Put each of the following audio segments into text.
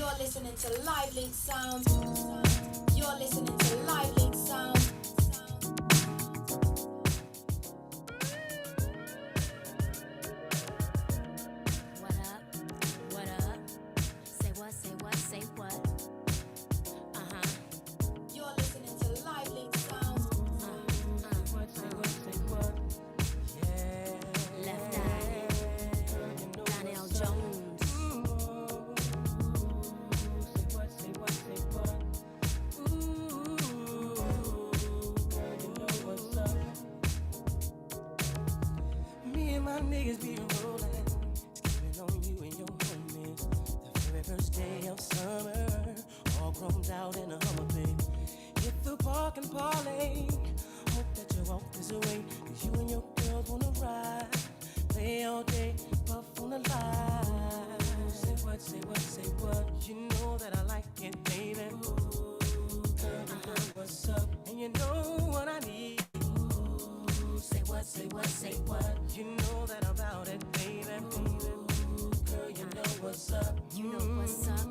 You're listening to Live Link Sound. You're listening to Live Link Sound. What up? What up? Say what, say what, say what? You're listening to Live Link Sound. What, say what, say what? Yeah. Left Eye, Donnell Jones. Say what, say what, say what? Ooh, girl, you know what's up. Me and my niggas be rolling, skipping on you and your homies. The very first day of summer, all chromed out in a Hummer, babe. Hit the park and parlay. Hope that you walk this away, 'cause you and your girls wanna ride. Play all day, puff on the line. Say what, say what, say what? You know that I like it, baby. Ooh, girl, you know what's up, and you know what I need. Ooh, say what, say what, say what? You know that I'm about it, baby. Ooh, girl, you know what's up. You know what's up.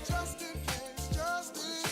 Just in case,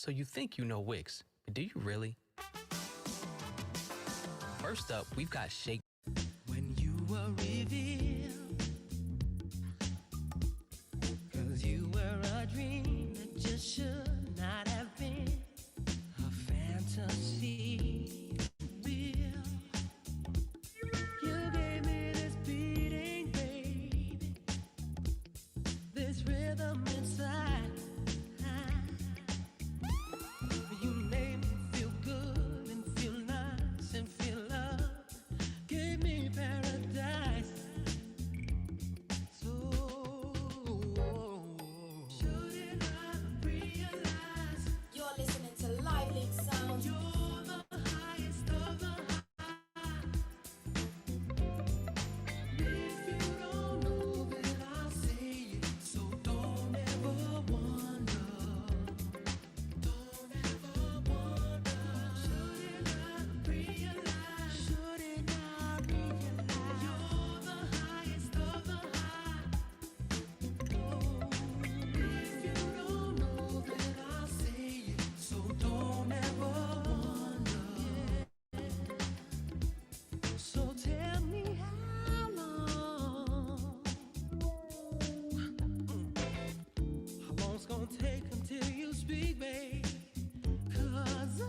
So you think you know Wix, but do you really? First up, we've got Shake. When you were revealed, 'cause you were a dream that just should not have been a fantasy real. You gave me this beating, baby, this rhythm inside. You made me feel good and feel nice and feel love. Gave me paradise. So shouldn't I realize You're listening to Live Link Sound. you're the highest of the high? If you don't know, then I'll say it. So don't ever wonder. Don't ever wonder. Shouldn't I realize? Shouldn't I realize? You're the highest of the high. If you don't know, then I'll say it. So don't ever wonder. So tell me how long. How long's gonna take until you speak, babe? 'Cause I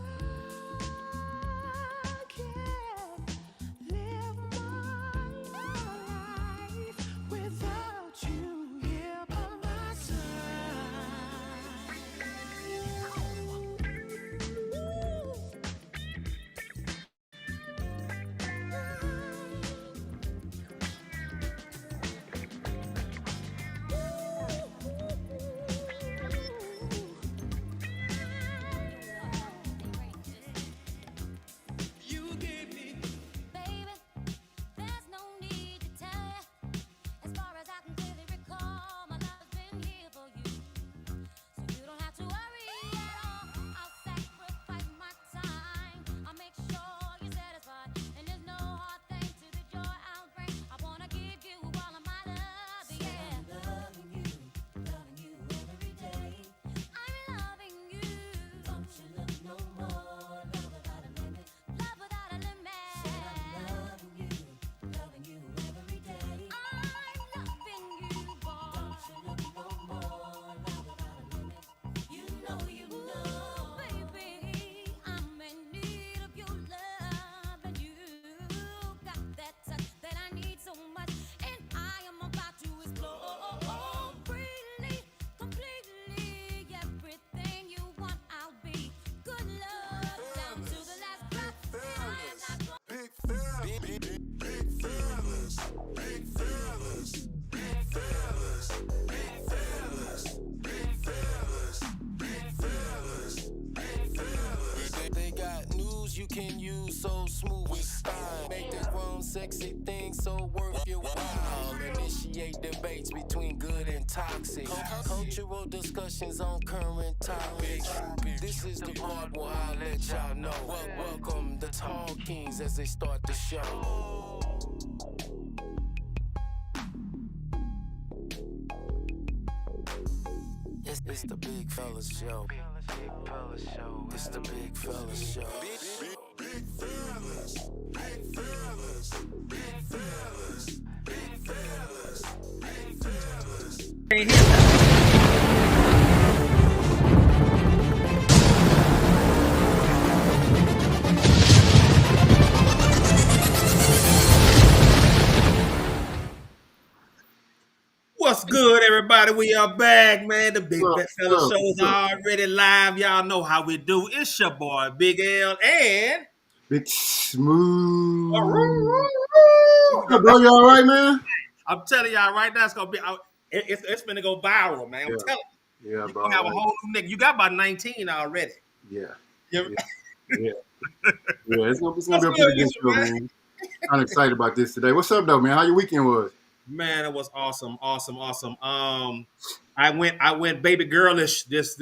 can't live my life without you here by my side. You gave me Baby, there's no need to tell ya. As far as I can clearly recall, my love's been here for you. So you don't have to worry at all. I'll sacrifice my time. I'll make sure you're satisfied. And there's no hard thing to the joy I'll bring. I wanna give you all of my love, yeah. Loving you every day. I'm loving you. Don't you look no more. Love without a limit. Love without a limit. Loving you every day. I'm loving you, boy. Don't you look no more. Love without a limit. You know, baby, I'm in need of your love, and you got that touch that I need so much, and I am about to explore freely, completely, everything you want. I'll be good love down to the last breath. I am not They got news you can use so smooth with style. Make the grown sexy thing so worth your while. Initiate debates between good and toxic. Cultural discussions on current topics. This is the part where I let y'all know. Welcome the tall kings as they start the show. It's the big fellas show. It's the big fellas show. Big fellas. What's good, everybody? We are back, man. The Big Fat Fella Show is already live. Y'all know how we do. It's your boy, Big L, and Big Smooth. I'm Bro, you all right, man? telling y'all right now, it's gonna be. It's gonna go viral, man. I'm telling you. Yeah, You're bro. gonna have a whole new nigga. You got about 19 already. Yeah. Yeah. Yeah. It's gonna be a pretty good show, man. I'm excited about this today. What's up, though, man? How your weekend was? Man, it was awesome. I went baby girlish this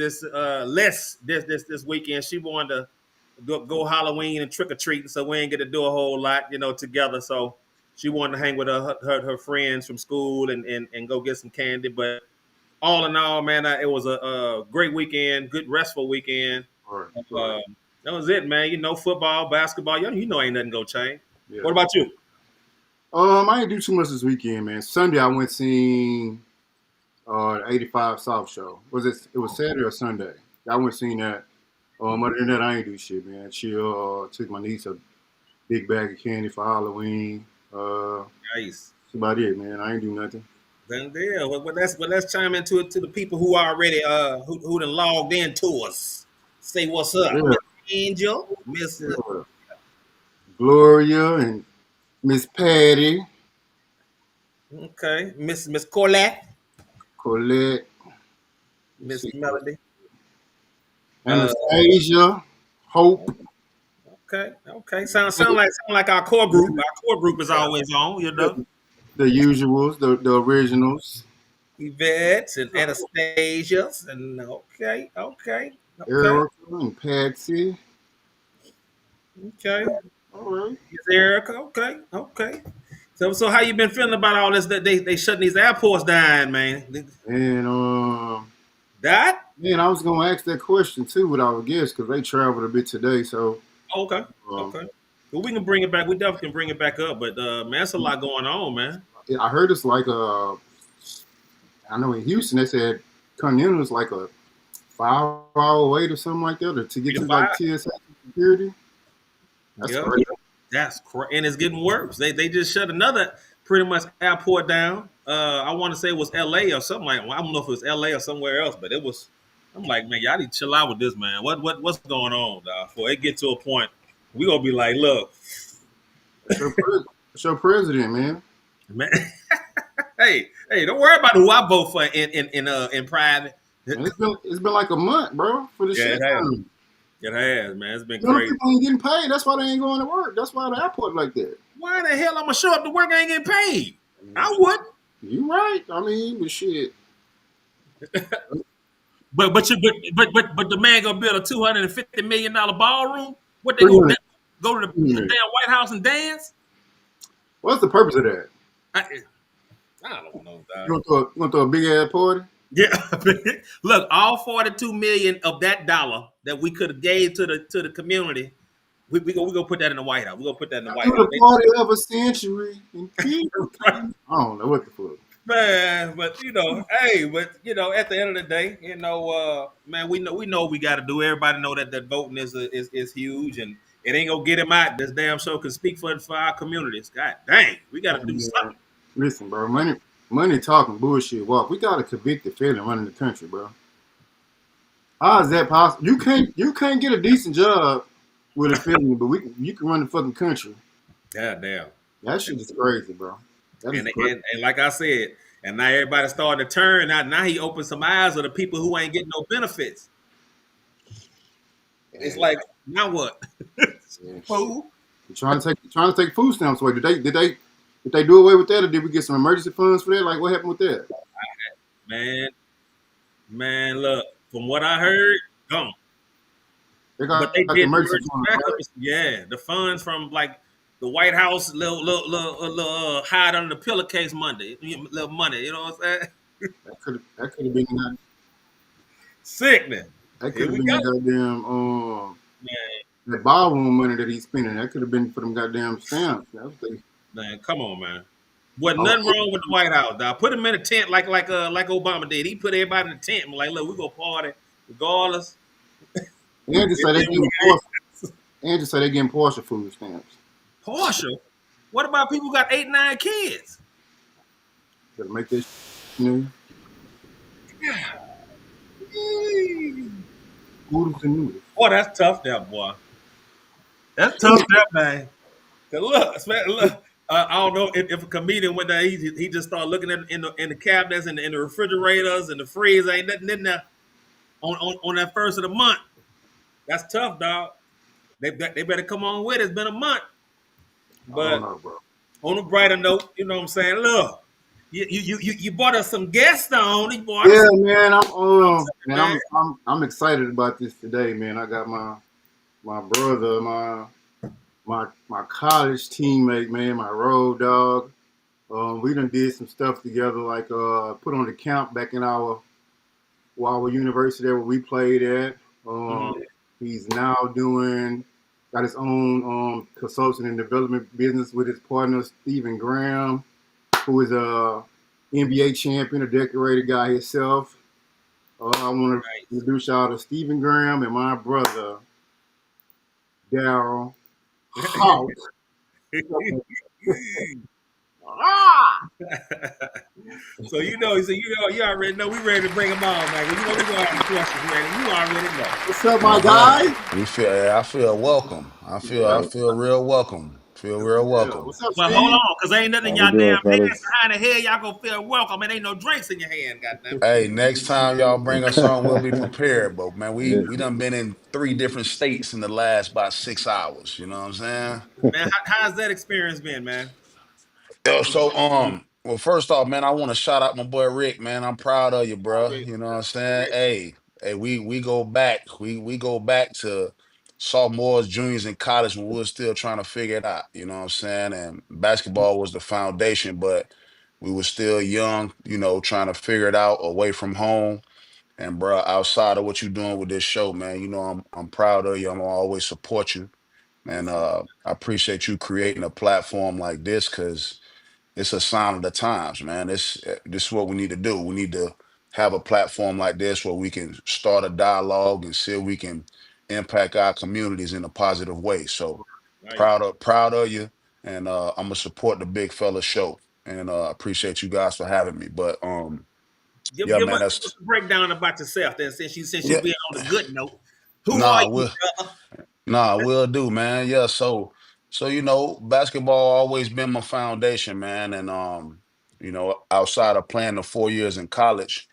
weekend. She wanted to go Halloween and trick or treating, so we ain't get to do a whole lot, together. So she wanted to hang with her friends from school and go get some candy. But all in all, man, it was a great weekend, good restful weekend. All right. Uh, that was it, man. You know, football, basketball, you know, ain't nothing gonna change. Yeah. What about you? I didn't do too much this weekend, man. Sunday I went seen the 85 South show. It was Saturday or Sunday? I went seen that. Other than that, I ain't do shit, man. Chill. Took my niece a big bag of candy for Halloween. Nice. That's about it, man. I ain't do nothing. Then yeah, let's chime into it to the people who already who done logged into us. Say what's up, Yeah. Miss Angel, Miss Gloria and Miss Patty, okay, Miss Colette, Colette, Miss Melody. Anastasia, Hope. Okay. Sound like our core group. Our core group is always on, you know. The usuals, the originals. Yvette and Anastasia and okay. Erica and Patsy. Okay. All right. Miss Erica. Okay. So how you been feeling about all this that they shutting these airports down, man? And That? man, I was gonna ask that question too with our guests because they traveled a bit today. So Okay. Well, we can bring it back. We definitely can bring it back up. But man, that's a lot going on, man. I heard it's like I know in Houston they said Continental is like a 5-hour wait or something like that, or to get to like TSA security. That's crazy. That's crazy, and it's getting worse. They just shut another pretty much airport down. I want to say it was L.A. or something like. Well, I don't know if it was L.A. or somewhere else, but it was. I'm like, man, y'all need to chill out with this, man. What's going on, dog? Before it get to a point, we gonna be like, look, it's your president, man. man. hey, don't worry about who I vote for in private. Man, it's been like a month, bro, for the shit. It has, man. It's been Some crazy. people ain't getting paid. That's why they ain't going to work. That's why the airport like that. Why the hell I'm gonna show up to work? I ain't getting paid. I wouldn't. You right. I mean, but shit. But the man gonna build a $250 million ballroom. What they gonna go to the damn White House and dance? What's the purpose of that? I don't know, dog. You want to throw a big ass party? Yeah, look, all 42 million of that dollar that we could have gave to the community, we gonna put that in the White House. We gonna put that in the White House. The party of a century. I don't know what the fuck. Man, but you know, at the end of the day, man, we know what we got to do. Everybody know that voting is huge, and it ain't gonna get him out. This damn show can speak for our communities. God dang, we got to do something. Listen, bro, money talking bullshit. Walk. We got a convicted felon running the country, bro. How is that possible? You can't get a decent job with a felony, but you can run the fucking country. God damn. That shit is crazy, bro. And like I said, and now everybody's starting to turn. Now he opened some eyes of the people who ain't getting no benefits. It's like, now what? Fool. Trying to take food stamps away. Did they do away with that, or did we get some emergency funds for that? Like, what happened with that? Man, look, from what I heard, gone. But they did emergency funds, right? Yeah, the funds from like the White House, little hide under the pillowcase Monday, little money. You know what I'm saying? That could have been that. Sickening. That could have been that goddamn that ballroom money that he's spending. That could have been for them goddamn stamps. Man, come on, man. Wasn't nothing wrong with the White House, dog. Put him in a tent like Obama did. He put everybody in a tent and like, look, we go party regardless. And just say they getting partial food stamps. Partial? What about people who got 8, 9 kids? Gotta make this new. Noodles and noodles. Boy, that's tough, that boy. That's tough, that man. Look. I don't know if a comedian went there, he just started looking at in the cabinets and in the refrigerators and the freezer, ain't nothing in there on that first of the month. That's tough, dog. They better come on with it. It's been a month. But on a brighter note, you know what I'm saying? Look, you brought us some guests on. Man, I'm excited about this today, man. I got my brother, my college teammate, man, my road dog. We done did some stuff together, like put on the camp back in our our university where we played at. Mhm. He's now got his own consulting and development business with his partner Stephen Graham, who is a NBA champion, a decorated guy himself. I want to Nice. introduce y'all to Stephen Graham and my brother Daryl Hawk. You already know we ready to bring them on, man. You know we gonna have some questions ready. You already know. What's up, my Uh-huh. guy? I feel welcome. I feel real welcome. Feel real Yeah. welcome. What's up, Well, hold Steve? on, cause ain't nothing in How we y'all damn doing, hands. fellas? How in the hell y'all gonna feel welcome? And ain't no drinks in your hand, goddamn. Hey, next time y'all bring us on, we'll be prepared. But man, Yeah. we done been in 3 different states in the last about 6 hours. You know what I'm saying? Man, how's that experience been, man? Yo, so well, first off, man, I want to shout out my boy Rick, man. I'm proud of you, bro. Already, You know what I'm saying? Hey, we go back. We go back to sophomores, juniors in college when we were still trying to figure it out. You know what I'm saying? And basketball was the foundation, but we were still young, trying to figure it out away from home. And bro, outside of what you're doing with this show, man, I'm proud of you. I'm gonna always support you. And I appreciate you creating a platform like this because it's a sign of the times, man. This is what we need to do. We need to have a platform like this where we can start a dialogue and see if we can impact our communities in a positive way. So right. proud of you, and I'm gonna support the Big Fella Show, and appreciate you guys for having me. But yeah, Give man, us that's a breakdown about yourself. Then, since you yeah. been on the good note, who are Nah, you, we'll brother? we'll do, man. Yeah, so basketball always been my foundation, man, and outside of playing the 4 years in college.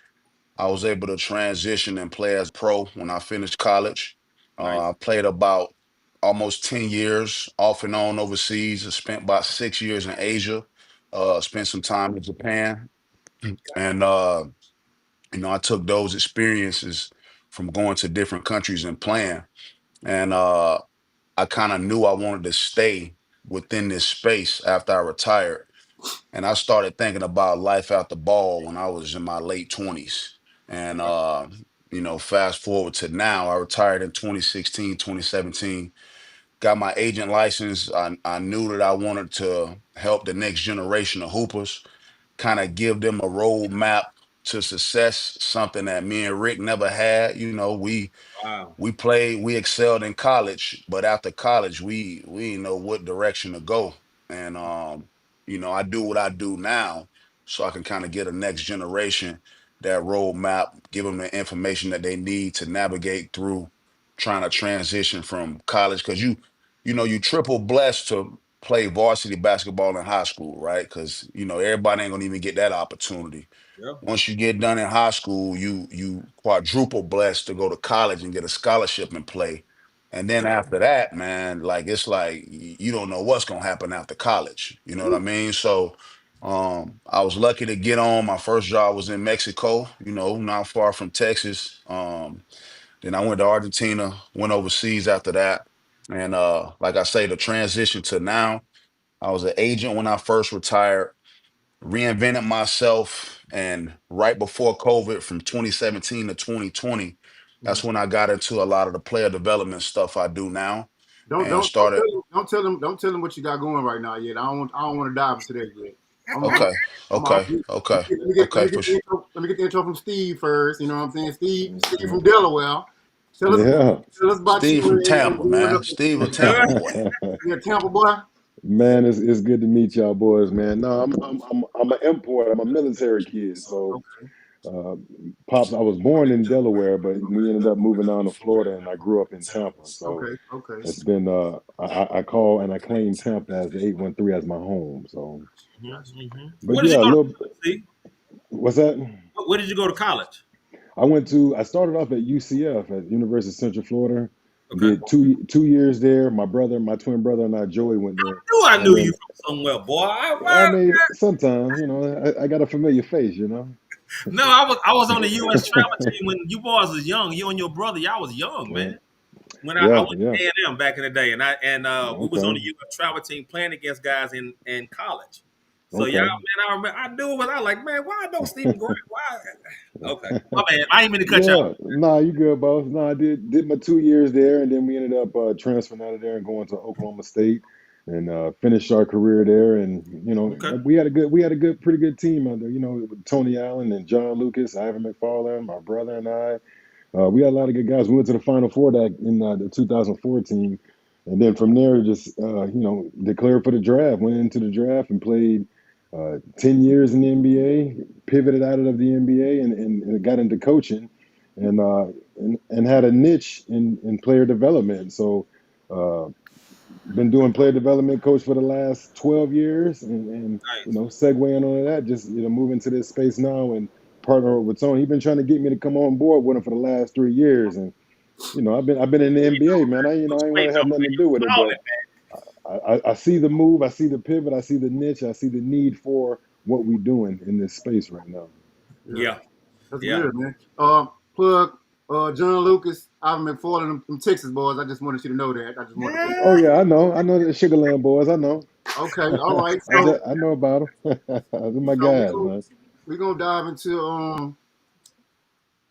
I was able to transition and play as pro when I finished college. Nice. I played about almost 10 years off and on overseas. I spent about 6 years in Asia. Spent some time in Japan. And, I took those experiences from going to different countries and playing. And I kind of knew I wanted to stay within this space after I retired. And I started thinking about life after ball when I was in my late 20s. And, fast forward to now, I retired in 2016, 2017, got my agent license. I knew that I wanted to help the next generation of hoopers, kind of give them a roadmap to success, something that me and Rick never had. Wow. We excelled in college, but after college, we didn't know what direction to go. And I do what I do now, so I can kind of get a next generation that roadmap, give them the information that they need to navigate through trying to transition from college. Because you triple blessed to play varsity basketball in high school, right? Because everybody ain't gonna even get that opportunity. Yeah. Once you get done in high school, you quadruple blessed to go to college and get a scholarship and play. And then after that, man, like it's like you don't know what's gonna happen after college. You know what I mean? So I was lucky to get on. My first job was in Mexico, not far from Texas. Then I went to Argentina, went overseas after that. And like I say, the transition to now, I was an agent when I first retired, reinvented myself, and right before COVID from 2017 to 2020, that's Mhm. when I got into a lot of the player development stuff I do now Don't and don't don't started. tell him don't tell him what you got going right now yet. I don't want to dive into that yet. I'm, Okay, I'm, I'm, okay, okay, let okay, me for get the sure. intro, let me get the intro from Steve first. You know what I'm saying? Steve from Delaware. Tell us Yeah. tell us about Steve you from and Tampa, growing man. up. Steve a Tampa boy. You're a Tampa boy. Man, it's good to meet y'all boys, man. No, I'm an import. I'm a military kid. So, Okay. uh, pops, I was born in Delaware, but we ended up moving down to Florida, and I grew up in Tampa. So Okay. Okay. it's been I call and I claim Tampa as the 813 as my home. So, Gotcha. but Where did yeah, you a go to little. college, Steve? What's that? Where did you go to college? I started off at UCF at University of Central Florida. Okay. Did two years there. My twin brother, and I, Joey, went there, I and knew you then from somewhere, boy. I mean, sometimes I got a familiar face. No, I was on the U.S. travel team when you boys was young. You and your brother, y'all was young, Uh, man. When I yeah, went yeah. to A&M back in the day, and we was on Okay. the U.S. travel team playing against guys in college. So y'all, Okay. man, I remember I knew it was. I like, man, why don't Stephen Grant? Why? Okay, my bad. I ain't mean to cut y'all. Yeah, nah, you good, boss. No, I did my 2 years there, and then we ended up transferring out of there and going to Oklahoma State, and finished our career there. And Okay, we had a pretty good team under, with Tony Allen and John Lucas, Ivan McFarland, my brother and I. We had a lot of good guys. We went to the Final Four that in the 2014, and then from there, just declared for the draft. Went into the draft and played 10 years in the NBA. Pivoted out of the NBA and got into coaching, and had a niche in player development. So. Uh, been doing player development coach for the last 12 years, and nice. segueing on that, just moving to this space now and partner with Tony. He's been trying to get me to come on board with him for the last 3 years, and I've been in the NBA, man. I ain't want Wait, to though, have nothing to do with man, it, you but solid, man. I see the move, I see the pivot, I see the niche, I see the need for what we doing in this space right now. Yeah, Yeah, that's yeah. good, man. Plug John Lucas. I've been following them Texas boys. I just wanted you to know that. I just wanted to. Oh yeah, I know the Sugarland boys. I know. Okay, all right. I know about them. They're my So we guys, go man. we gonna dive into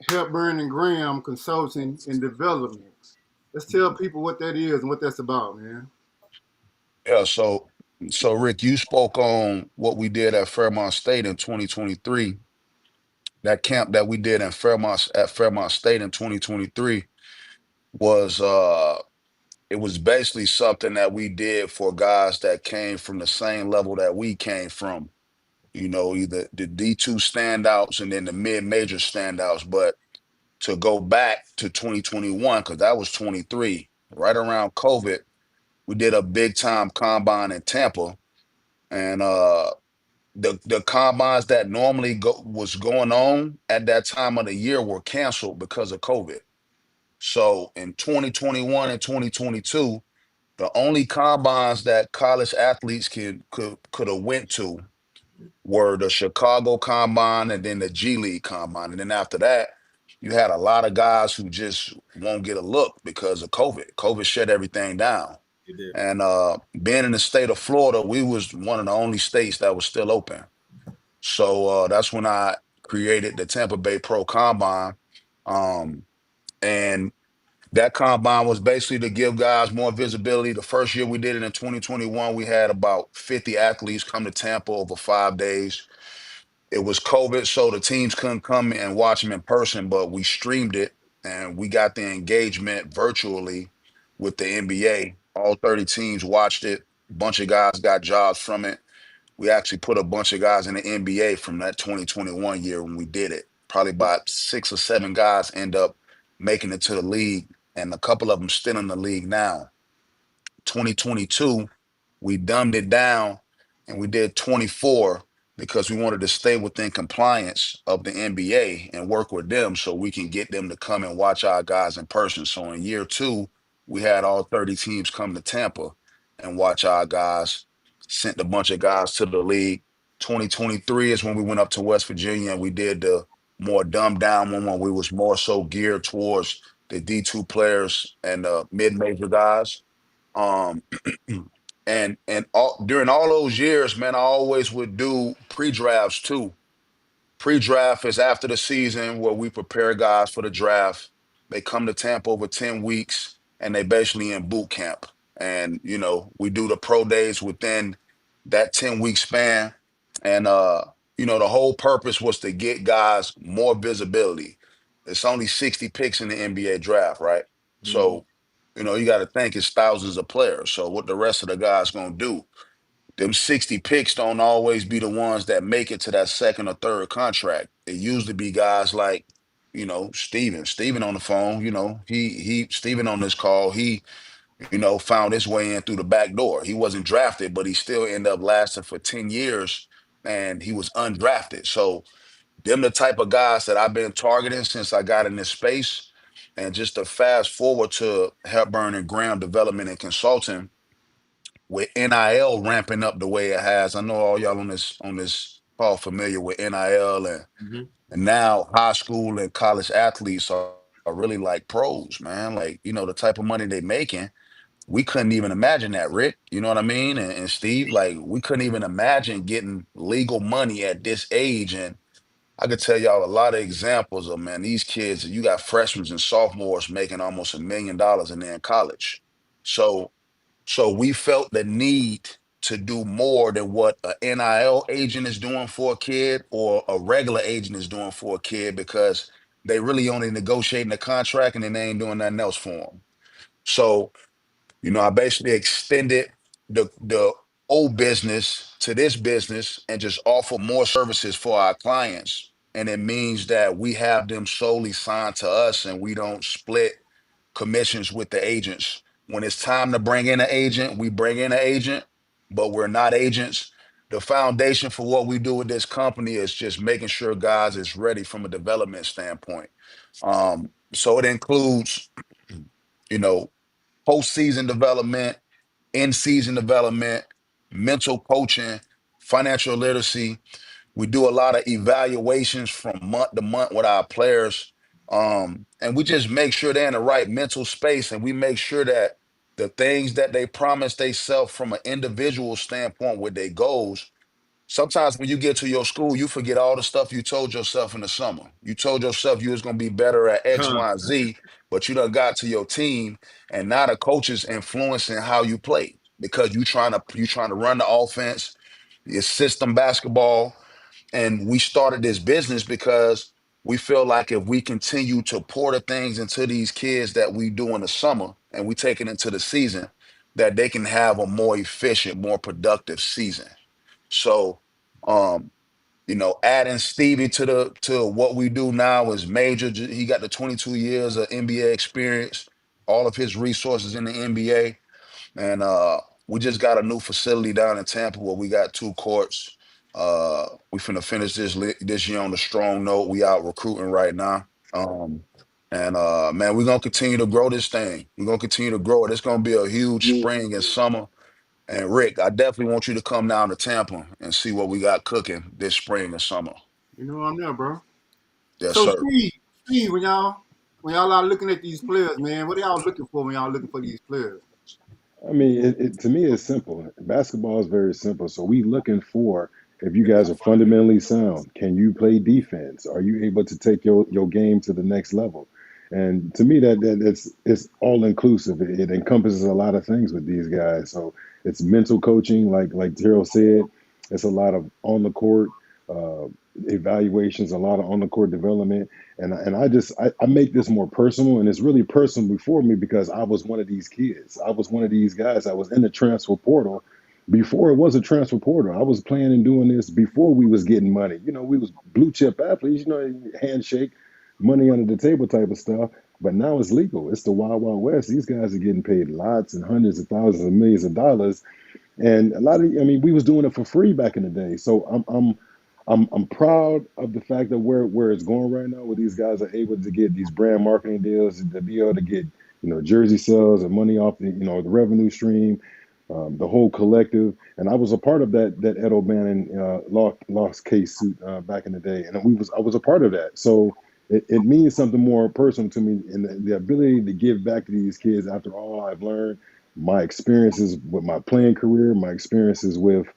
Hepburn and Graham Consulting and Development. Let's tell people what that is and what that's about, man. Yeah, so Rick, you spoke on what we did at Fairmont State in 2023. That camp that we did in Fairmont State in 2023 was it was basically something that we did for guys that came from the same level that we came from. Either the D2 standouts and then the mid-major standouts. But to go back to 2021, because that was 23, right around COVID, we did a big time combine in Tampa. And the combines that normally was going on at that time of the year were canceled because of COVID. So in 2021 and 2022, the only combines that college athletes could have went to were the Chicago Combine and then the G League Combine. And then after that, you had a lot of guys who just won't get a look because of COVID. COVID shut everything down. You did. And being in the state of Florida, we was one of the only states that was still open. So that's when I created the Tampa Bay Pro Combine. Um, and that combine was basically to give guys more visibility. The first year we did it in 2021, we had about 50 athletes come to Tampa over 5 days. It was COVID, so the teams couldn't come and watch them in person, but we streamed it and we got the engagement virtually with the NBA. All 30 teams watched it. A bunch of guys got jobs from it. We actually put a bunch of guys in the NBA from that 2021 year when we did it. Probably about 6 or 7 guys end up making it to the league, and a couple of them still in the league now. 2022, we dumbed it down and we did 24 because we wanted to stay within compliance of the NBA and work with them so we can get them to come and watch our guys in person. So in year 2, we had all 30 teams come to Tampa and watch our guys, sent a bunch of guys to the league. 2023 is when we went up to West Virginia and we did the more dumbed down one when we was more so geared towards the D2 players and the mid-major guys. Um, and during all those years, man, I always would do pre-drafts too. Pre-draft is after the season where we prepare guys for the draft. They come to Tampa over 10 weeks and they basically in boot camp. And, we do the pro days within that 10-week span. And the whole purpose was to get guys more visibility. It's only 60 picks in the NBA draft, right? Mhm. So, you got to think it's thousands of players. So what the rest of the guys gonna do? Them 60 picks don't always be the ones that make it to that second or third contract. It usually be guys like, Steven. Steven on the phone, Steven on this call, he, found his way in through the back door. He wasn't drafted, but he still ended up lasting for 10 years and he was undrafted. So them the type of guys that I've been targeting since I got in this space. And just to fast forward to Hepburn and Graham Development and Consulting, with NIL ramping up the way it has. I know all y'all on this call familiar with NIL, Mhm. and now high school and college athletes are really like pros, man. Like, the type of money they making. we couldn't even imagine that, Rick. You know what I mean? And Steve, like we couldn't even imagine getting legal money at this age. And I could tell y'all a lot of examples of, man, these kids, you got freshmen and sophomores making almost $1 million and they're in college. So so we felt the need to do more than what an NIL agent is doing for a kid or a regular agent is doing for a kid, because they really only negotiating the contract and then they ain't doing nothing else for them. So, I basically extended the old business to this business and just offer more services for our clients. And it means that we have them solely signed to us and we don't split commissions with the agents. When it's time to bring in an agent, we bring in an agent, but we're not agents. The foundation for what we do with this company is just making sure guys is ready from a development standpoint. So it includes, you know, postseason development, in-season development, mental coaching, financial literacy. We do a lot of evaluations from month to month with our players. And we just make sure they're in the right mental space, and we make sure that the things that they promise they self from an individual standpoint with their goals. Sometimes when you get to your school, you forget all the stuff you told yourself in the summer. You told yourself you was gonna be better at X, Huh. Y, and Z, but you done got to your team, and now the coach is influencing how you play because you trying to run the offense, it's system basketball. And we started this business because we feel like if we continue to pour the things into these kids that we do in the summer and we take it into the season, that they can have a more efficient, more productive season. So, um, adding Stevie to what we do now is major. He got the 22 years of NBA experience, all of his resources in the NBA. And we just got a new facility down in Tampa where we got 2 courts. We finna finish this year on a strong note. We out recruiting right now. Um, and man, we're gonna continue to grow this thing. We're gonna continue to grow it. It's gonna be a huge spring and summer. And Rick, I definitely want you to come down to Tampa and see what we got cooking this spring and summer. You know I'm there, bro. Yes, So sir. Steve, when y'all are looking at these players, man, what are y'all looking for when y'all looking for these players? I mean, to me, it's simple. Basketball is very simple. So we looking for if you guys are fundamentally sound. Can you play defense? Are you able to take your game to the next level? And to me, that it's all inclusive. It encompasses a lot of things with these guys. So it's mental coaching, like Terrell said. It's a lot of on the court uh, evaluations, a lot of on the court development. And I make this more personal, and it's really personal before me because I was one of these kids. I was one of these guys. I was in the transfer portal before it was a transfer portal. I was playing and doing this before we was getting money. We was blue chip athletes. Handshake, money under the table type of stuff. But now it's legal. It's the wild wild west. These guys are getting paid lots and hundreds of thousands and millions of dollars, and a lot of, I mean, we was doing it for free back in the day. So I'm proud of the fact that where it's going right now, where these guys are able to get these brand marketing deals, to be able to get jersey sales and money off the revenue stream, the whole collective. And I was a part of that Ed O'Bannon lost case suit back in the day, and I was a part of that. So it means something more personal to me, and the ability to give back to these kids after all I've learned, my experiences with my playing career, my experiences with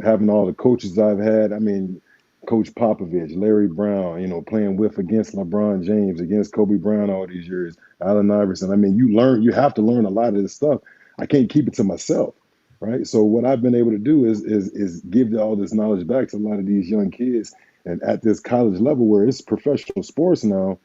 having all the coaches I've had. I mean, Coach Popovich, Larry Brown, playing with against LeBron James, against Kobe Brown all these years, Allen Iverson. I mean, you have to learn a lot of this stuff. I can't keep it to myself, right? So what I've been able to do is give all this knowledge back to a lot of these young kids, and at this college level where it's professional sports now.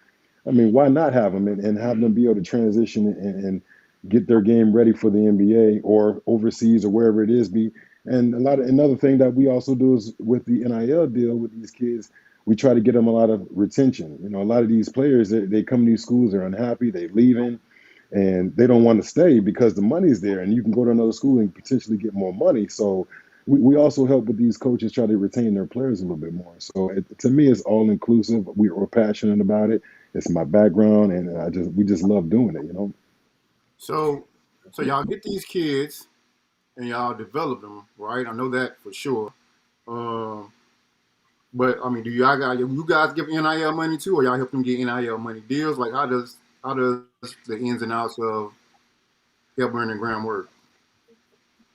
I mean, why not have them and have them be able to transition and get their game ready for the NBA or overseas or wherever it is be. And another thing that we also do is with the NIL deal with these kids, we try to get them a lot of retention. A lot of these players, they come to these schools, they're unhappy, they're leaving, and they don't want to stay because the money's there, and you can go to another school and potentially get more money. So we also help with these coaches try to retain their players a little bit more. So to me, it's all inclusive. We're passionate about it. It's my background, and we just love doing it. So y'all get these kids and y'all develop them, right? I know that for sure. Um, but I mean, do you guys give NIL money too, or y'all help them get NIL money deals? Like how does the ins and outs of help her in the groundwork?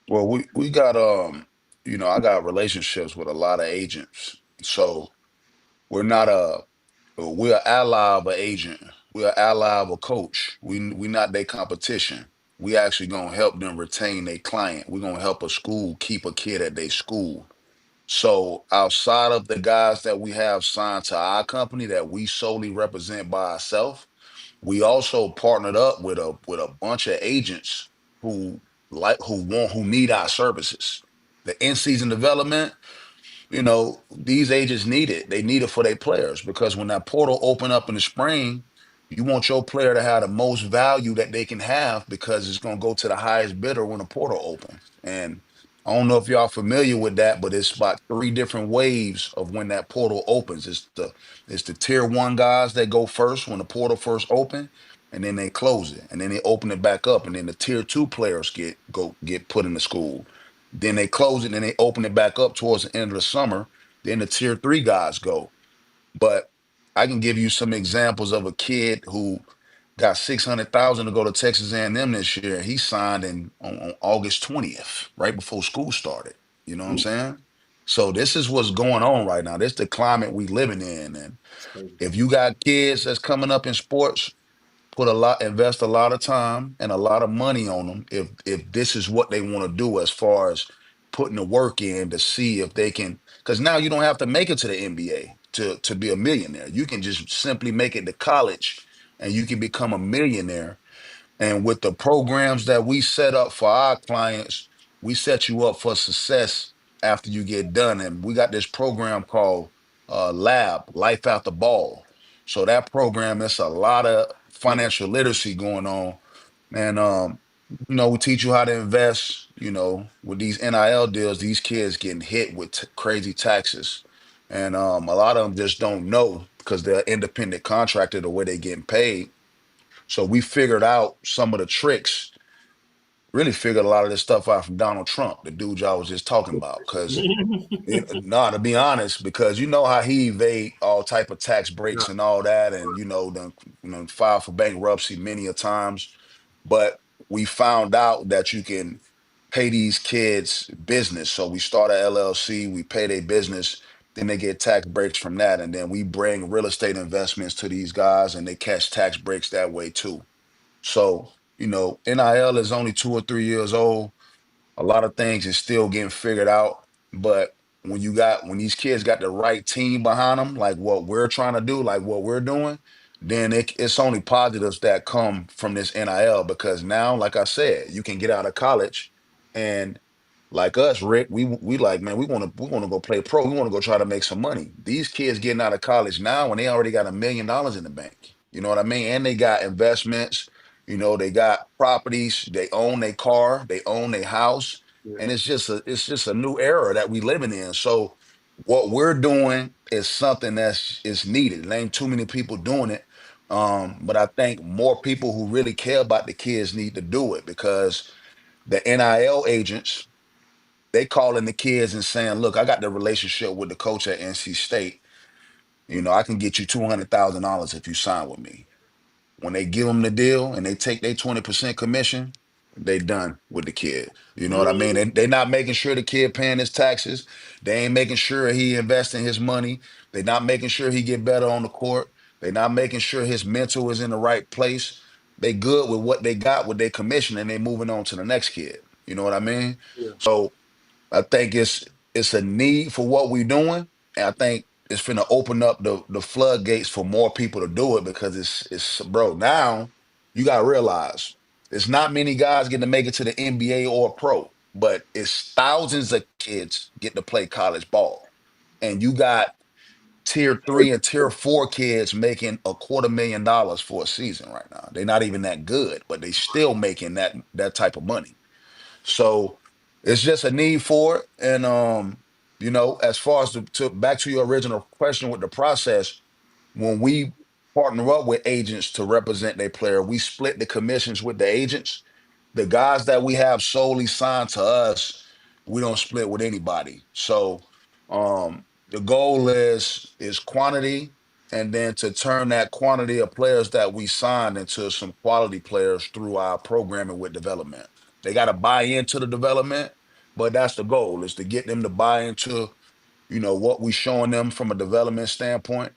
Well, we got I got relationships with a lot of agents. So we're not we're ally of an agent. We're ally of a coach. We not their competition. We actually gonna help them retain their client. We're gonna help a school keep a kid at their school. So outside of the guys that we have signed to our company that we solely represent by ourselves, we also partnered up with a bunch of agents who who need our services. The in-season development, these agents need it. They need it for their players because when that portal open up in the spring, you want your player to have the most value that they can have because it's going to go to the highest bidder when the portal opens. And I don't know if y'all familiar with that, but it's about three different waves of when that portal opens. It's the tier one guys that go first when the portal first open, and then they close it, and then they open it back up, and then the tier two players get put in the school. Then they close it and they open it back up towards the end of the summer. Then the tier three guys go. But I can give you some examples of a kid who got 600,000 to go to Texas A&M this year. He signed on August 20th, right before school started. You know what I'm saying? So this is what's going on right now. This is the climate we living in. And That's crazy. if you got kids that's coming up in sports, invest a lot of time and a lot of money on them if this is what they want to do as far as putting the work in to see if they can, because now you don't have to make it to the NBA to be a millionaire. You can just simply make it to college and you can become a millionaire. And with the programs that we set up for our clients, we set you up for success after you get done. And we got this program called Lab, Life After Ball. So that program, it's a lot of financial literacy going on. And we teach you how to invest, with these NIL deals, these kids getting hit with crazy taxes. And a lot of them just don't know because they're independent contractor the way they getting paid. So we figured out some of the tricks, really figured a lot of this stuff out from Donald Trump, the dude y'all was just talking about. Because, nah, to be honest, because you know how he evade all type of tax Yeah. breaks and all that, and done filed for bankruptcy many a times. But we found out that you can pay these kids business. So we start a LLC, we pay their business, then they get tax breaks from that. And then we bring real estate investments to these guys and they catch tax breaks that way too. So, NIL is only 2 or 3 years old. A lot of things is still getting figured out. But when these kids got the right team behind them, like what we're trying to do, like what we're doing, then it's only positives that come from this NIL because now, like I said, you can get out of college and like us, Rick, we like, man, we want to go play pro. We want to go try to make some money. These kids getting out of college now and they already got $1 million in the bank. You know what I mean? And they got investments, they got properties, they own their car, they own their house. Yeah. And it's just a new era that we living in. So what we're doing is something that's is needed. There ain't too many people doing it. But I think more people who really care about the kids need to do it because the NIL agents, they calling the kids and saying, look, I got the relationship with the coach at NC State. I can get you $200,000 if you sign with me. When they give them the deal and they take their 20% commission, they done with the kid. You know what I mean? They not making sure the kid paying his taxes. They ain't making sure he investing his money. They not making sure he get better on the court. They not making sure his mental is in the right place. They good with what they got with their commission and they moving on to the next kid. You know what I mean? Yeah. So I think it's a need for what we're doing, and I think it's finna open up the floodgates for more people to do it because it's bro. Now you gotta realize it's not many guys getting to make it to the NBA or pro, but it's thousands of kids getting to play college ball, and you got tier three and tier four kids making $250,000 for a season right now. They're not even that good, but they still making that type of money. So it's just a need for it. And as far as to back to your original question with the process, when we partner up with agents to represent their player, we split the commissions with the agents. The guys that we have solely signed to us, we don't split with anybody. So the goal is quantity and then to turn that quantity of players that we signed into some quality players through our programming with development. They got to buy into the development, but that's the goal is to get them to buy into, what we showing them from a development standpoint.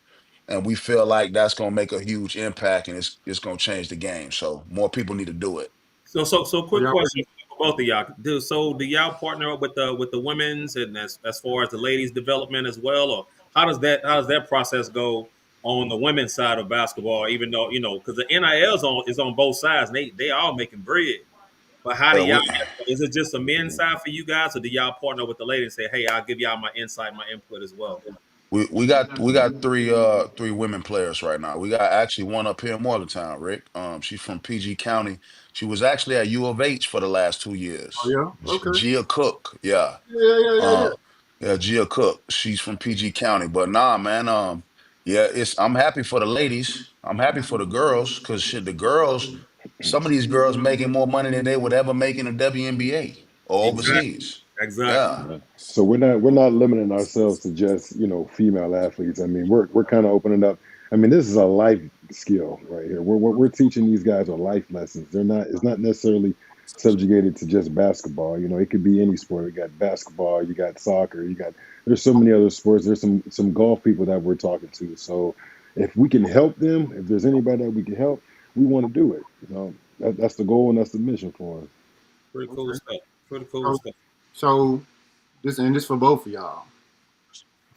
And we feel like that's going to make a huge impact and it's going to change the game. So more people need to do it. So So quick y'all question ready? for both of y'all. Do y'all partner up with the women's and as far as the ladies development as well, or how does that process go on the women's side of basketball? Even though because the NIL is on both sides, and they all making bread. But how do y'all? We Is it just a men's side for you guys, or do y'all partner with the ladies and say, hey, I'll give y'all my insight, my input as well? we got three women players right now. We got actually one up here in Morgantown, Rick. She's from PG County. She was actually at U of H for the last 2 years. Oh yeah. Okay. Gia Cook, yeah. Yeah, yeah, yeah, yeah. Uh, yeah, Gia Cook. She's from PG County. But nah, man, yeah, I'm happy for the ladies. I'm happy for the girls, because shit, the girls, some of these girls making more money than they would ever make in the WNBA or Exactly. overseas. Exactly. Yeah. Right. So we're not limiting ourselves to just female athletes. I mean, we're kind of opening up. I mean, this is a life skill right here. We're teaching these guys are life lessons. They're not. It's not necessarily subjugated to just basketball. It could be any sport. You got basketball. You got soccer. You got. There's so many other sports. There's some golf people that we're talking to. So if we can help them, if there's anybody that we can help, we want to do it. That's the goal and that's the mission for us. Pretty cool Okay. stuff. Pretty cool So, stuff. so this for both of y'all.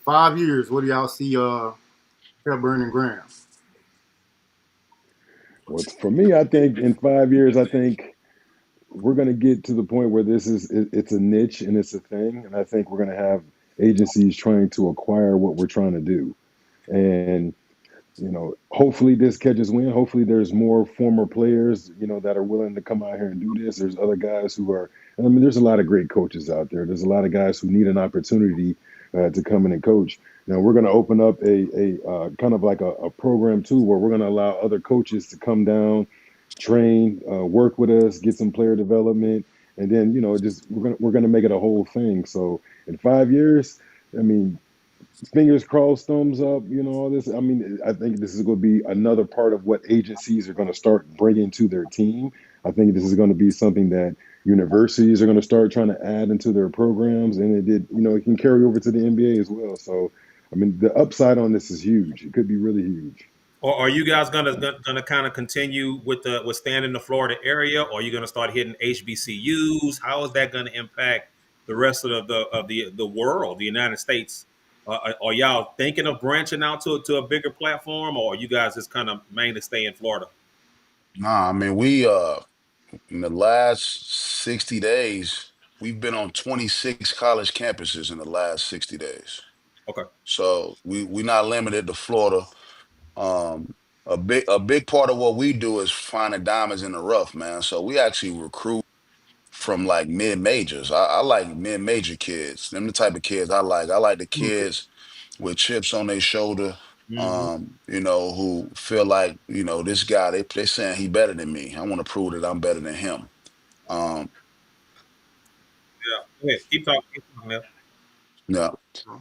5 years. What do y'all see? Burning Graham. Well, for me, I think in 5 years, I think we're going to get to the point where it's a niche and it's a thing, and I think we're going to have agencies trying to acquire what we're trying to do, and hopefully this catches wind. Hopefully there's more former players, that are willing to come out here and do this. There's other guys who are, and I mean, there's a lot of great coaches out there. There's a lot of guys who need an opportunity to come in and coach. Now we're going to open up a kind of like a program too, where we're going to allow other coaches to come down, train, work with us, get some player development, and then just we're gonna make it a whole thing. So in 5 years, I mean, fingers crossed, thumbs up, all this. I mean, I think this is going to be another part of what agencies are going to start bringing to their team. I think this is going to be something that universities are going to start trying to add into their programs, and it can carry over to the NBA as well. So, I mean, the upside on this is huge. It could be really huge. Or are you guys gonna kind of continue with staying in the Florida area, or are you gonna start hitting HBCUs? How is that gonna impact the rest of the world, the United States? Are y'all thinking of branching out to a bigger platform, or are you guys just kind of mainly stay in Florida? Nah, I mean, we in the last 60 days, we've been on 26 college campuses in the last 60 days. Okay. So we're not limited to Florida. A big part of what we do is finding diamonds in the rough, man. So we actually recruit from like mid majors. I like mid major kids. Them the type of kids I like. I like the kids with chips on their shoulder, Hmm. who feel like, this guy, they saying he better than me. I want to prove that I'm better than him. Um, Yeah. Go ahead. Keep talking. Keep talking. Neil. yeah.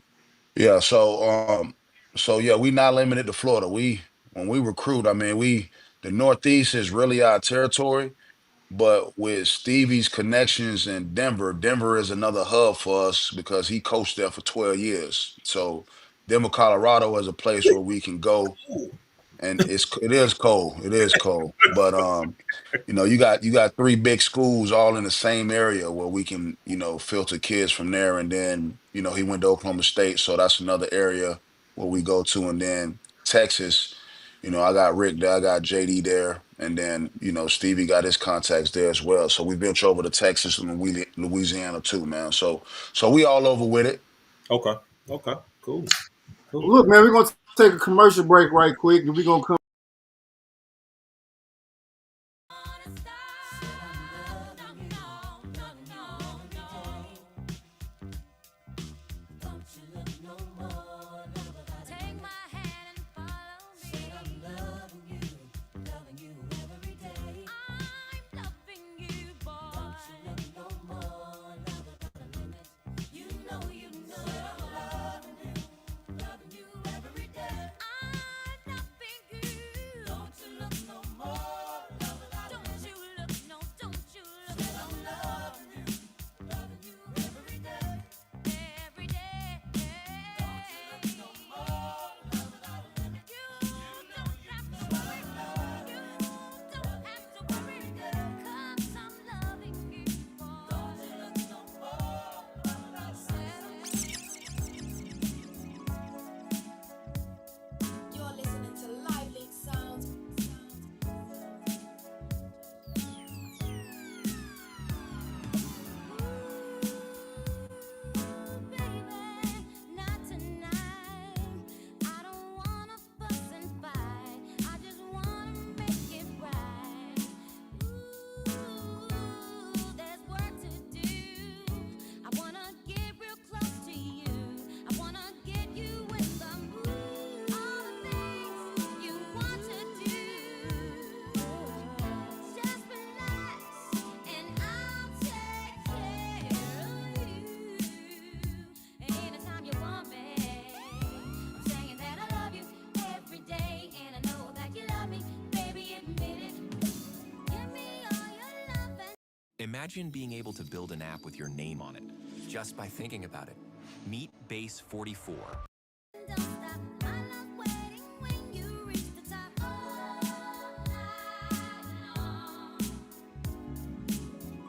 Yeah. So yeah, we not limited to Florida. When we recruit, I mean, the Northeast is really our territory. But with Stevie's connections in Denver, Denver is another hub for us because he coached there for 12 years. So Denver, Colorado is a place where we can go, and it is cold. It is cold. But you got three big schools all in the same area where we can, filter kids from there. And then, he went to Oklahoma State, so that's another area where we go to. And then Texas, I got Rick there, I got JD there, and then, Stevie got his contacts there as well. So we venture over to Texas and Louisiana too, man. So we all over with it. Okay. Okay. Cool. Cool. Look, man, we're gonna take a commercial break right quick, and we're gonna come. Take my hand and follow me. Loving you every day. I'm loving you, boy. Don't you let me no more, never gonna limit. You know, I'm loving you every day. I'm Imagine being able to build an app with your name on it, just by thinking about it. Meet Base 44. Don't stop. I love waiting when you reach the top. All night long.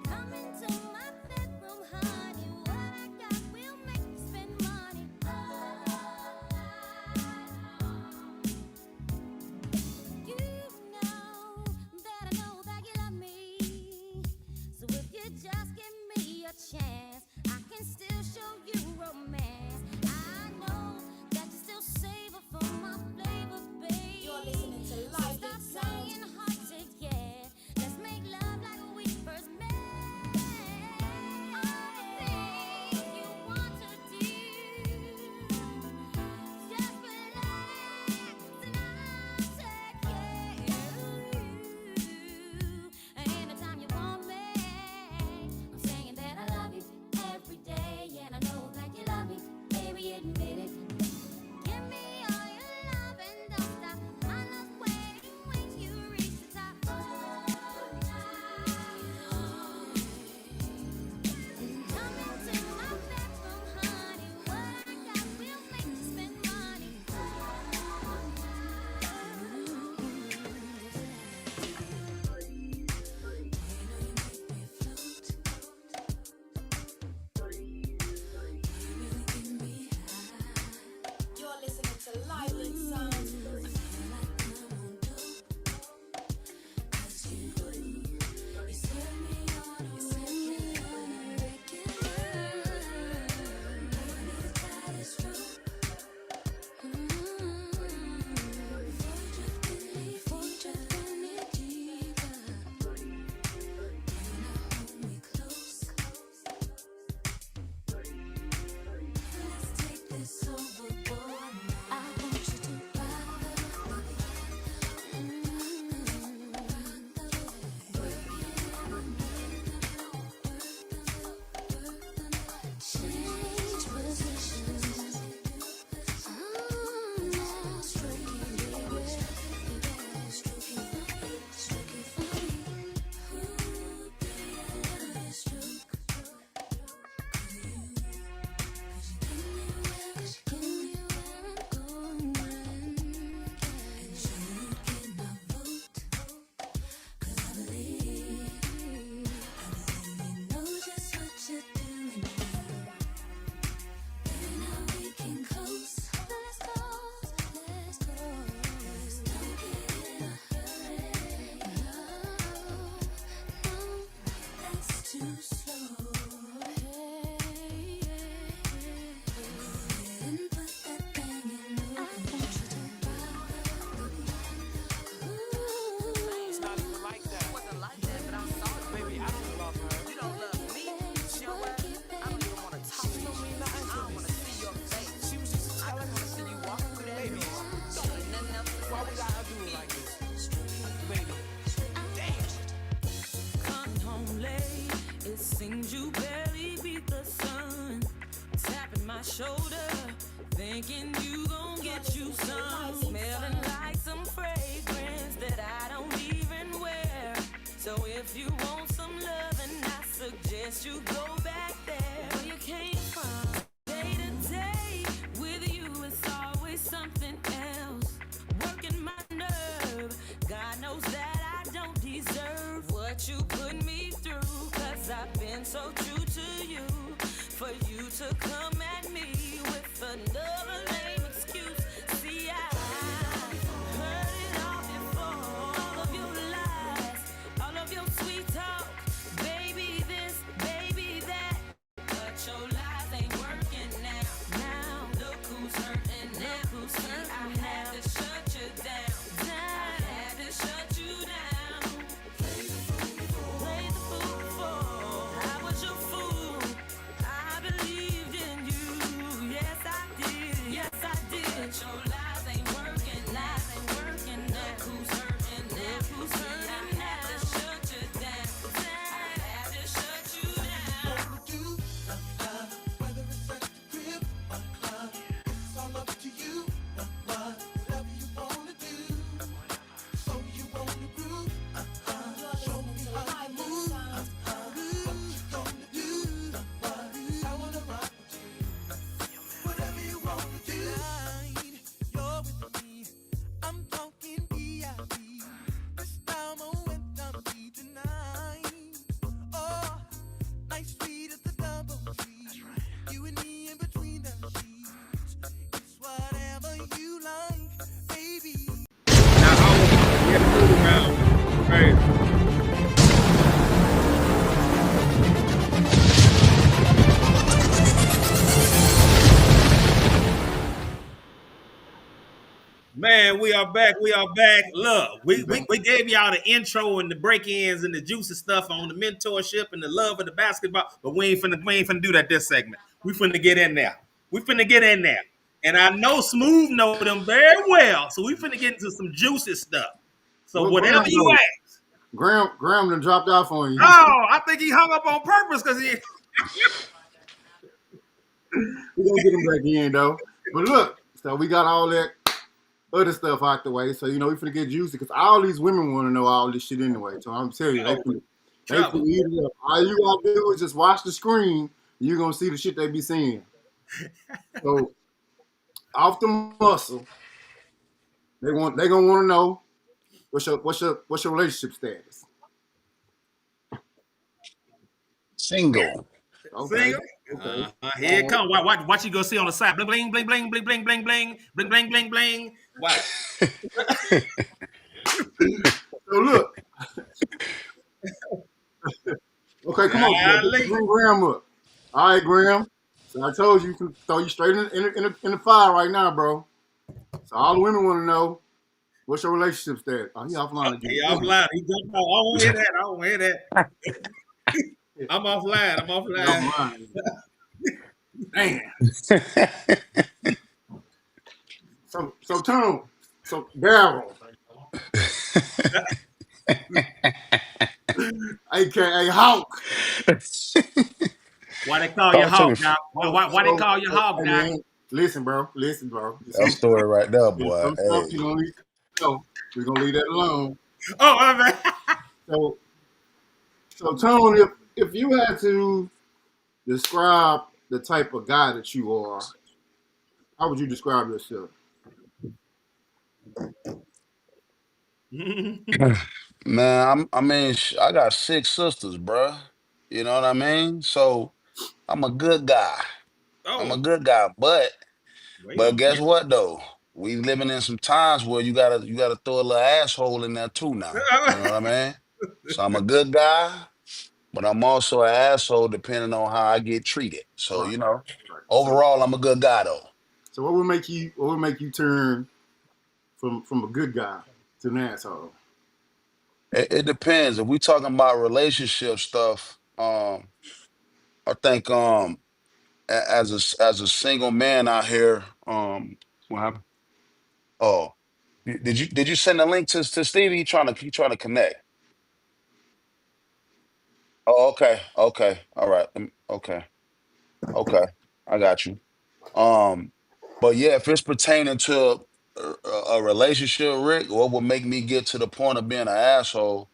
Come into my bedroom, honey. What I got will make you spend money. All night long. You know that you love me. So if you just give me a chance, I can still show you romance. I know that you still savor for my flavor, babe. You're listening to So Live stop Big Sound. playing hard to get. Let's make love like we first met. All the things you want to do, just relax and I'll take care of you. And anytime you want me, I'm saying that I love you every day, and I know that you love me, baby, admit it. Give me all your love and don't stop. I love waiting when you reach the top. All night long. Come into my bedroom, honey. What I got will make you spend money. All You're listening to Live Big Sound. change positions. Stroking, baby. Stroking for me. Ooh, baby, I love your stroke. 'Cause you give me where I'm going. And you get my vote. 'Cause I believe you know just what you're doing now. Baby, now we can coast. Let's go. Let's don't get in a hurry. No, that's too slow. Hey, go ahead and put that thing in motion. I want you to It's not even like that. It wasn't like that, but I'm sorry. Baby, I don't love her. You don't love me. You know what? I don't even want to talk to you. I don't want to see your face. She was just telling me. I want to see you walking through that baby. Don't let nothing else. Why we gotta do it like this? Baby. Damn. Coming home late, it seems you barely beat the sun. Tapping my shoulder, thinking you gon' get you some. Smelling like some fragrance that I don't even wear. So if you want some loving, I suggest you go back there where you came from. Day to day, with you it's always something else. Working my nerve, God knows that I don't deserve what you put me through. 'Cause I've been so true to you. For you to come at me with another lame excuse. See, I heard it all before. All of your lies, all of your sweet talk. Baby this, baby that. But your lies ain't working now. Now look who's hurting now. See, I had to shut you down. I had to shut you down. Play the fool before. I was your fool. I believed in you. Man, we are back. We are back. Look, We we, back. we, we gave y'all the intro and the break-ins and the juicy stuff on the mentorship and the love of the basketball, but we ain't finna do that this segment. We finna get in there. We finna get in there. And I know Smooth know them very well. So we finna get into some juicy stuff. So What whatever Graham you though? ask. Graham done dropped off on you. Oh, I think he hung up on purpose because he We gonna get him back in though. But look, so we got all that other stuff out the way. So we finna get juicy because all these women want to know all this shit anyway. So I'm telling you, they finna trouble. eat it up. All you gotta do is just watch the screen. You're gonna see the shit they be seeing. So off the muscle, they gonna want to know what's your relationship status. Single. Okay, Single. okay. Here it All right. comes. Watch you go see on the side. Bling, bling, bling, bling, bling, bling, bling, bling, bling, bling, bling, bling. Watch. So look, okay, come on, Golly. bring Graham up. All right, Graham. So I told you to throw you straight in the fire right now, bro. So all the women want to know what's your relationship status. Oh, he offline again. He offline. He jumped off. I don't hear that. I don't hear that. I'm offline. I'm He offline. offline. Damn. So Tom, so Daryl, aka Hawk. Why they call you Talk to me. Hawk, Doc? Why they call you Hawk, Hey Doc? man, listen, bro. That story right there, There's boy. some stuff Hey. you don't need to know. We're gonna leave that alone. Oh, my bad. So, so Tone, if you had to describe the type of guy that you are, how would you describe yourself? Man, I got six sisters, bruh. You know what I mean? So I'm a good guy. I'm a Oh, good guy, wait a but guess minute. what though? We living in some times where you gotta throw a little asshole in there too now. You know what I mean? So I'm a good guy, but I'm also an asshole depending on how I get treated. So Right, right. overall, I'm a good guy though. So what would make you turn from a good guy to an asshole? It depends. If we talking about relationship stuff, I think as a single man out here, what happened? Oh, did you send a link to Stevie? He trying to connect. Oh, okay, okay, all right, okay, okay, I got you. Um, but yeah, if it's pertaining to a relationship, Rick, what would make me get to the point of being an asshole?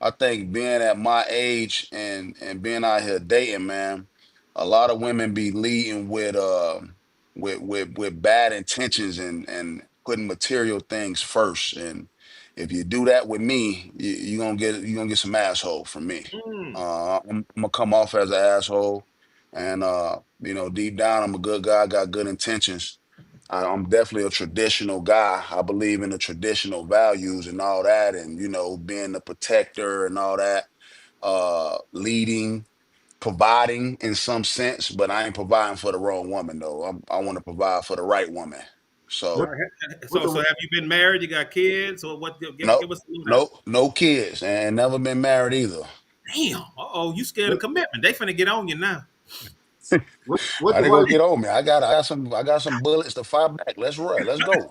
I think being at my age and being out here dating, man, a lot of women be leading with bad intentions and putting material things first. And if you do that with me, you gonna get some asshole from me. Mm. I'm gonna come off as an asshole, and deep down, I'm a good guy, got good intentions. I'm definitely a traditional guy. I believe in the traditional values and all that, and being the protector and all that, leading, providing in some sense. But I ain't providing for the wrong woman though. I want to provide for the right woman. All What So right. what So the have you been married? You got kids? Or what? no, Give us a little. no kids, and never been married either. Damn. Oh, you scared of what commitment? They finna get on you now. what Why the they gonna right get on me? I got some bullets to fire back. Let's run. Let's go.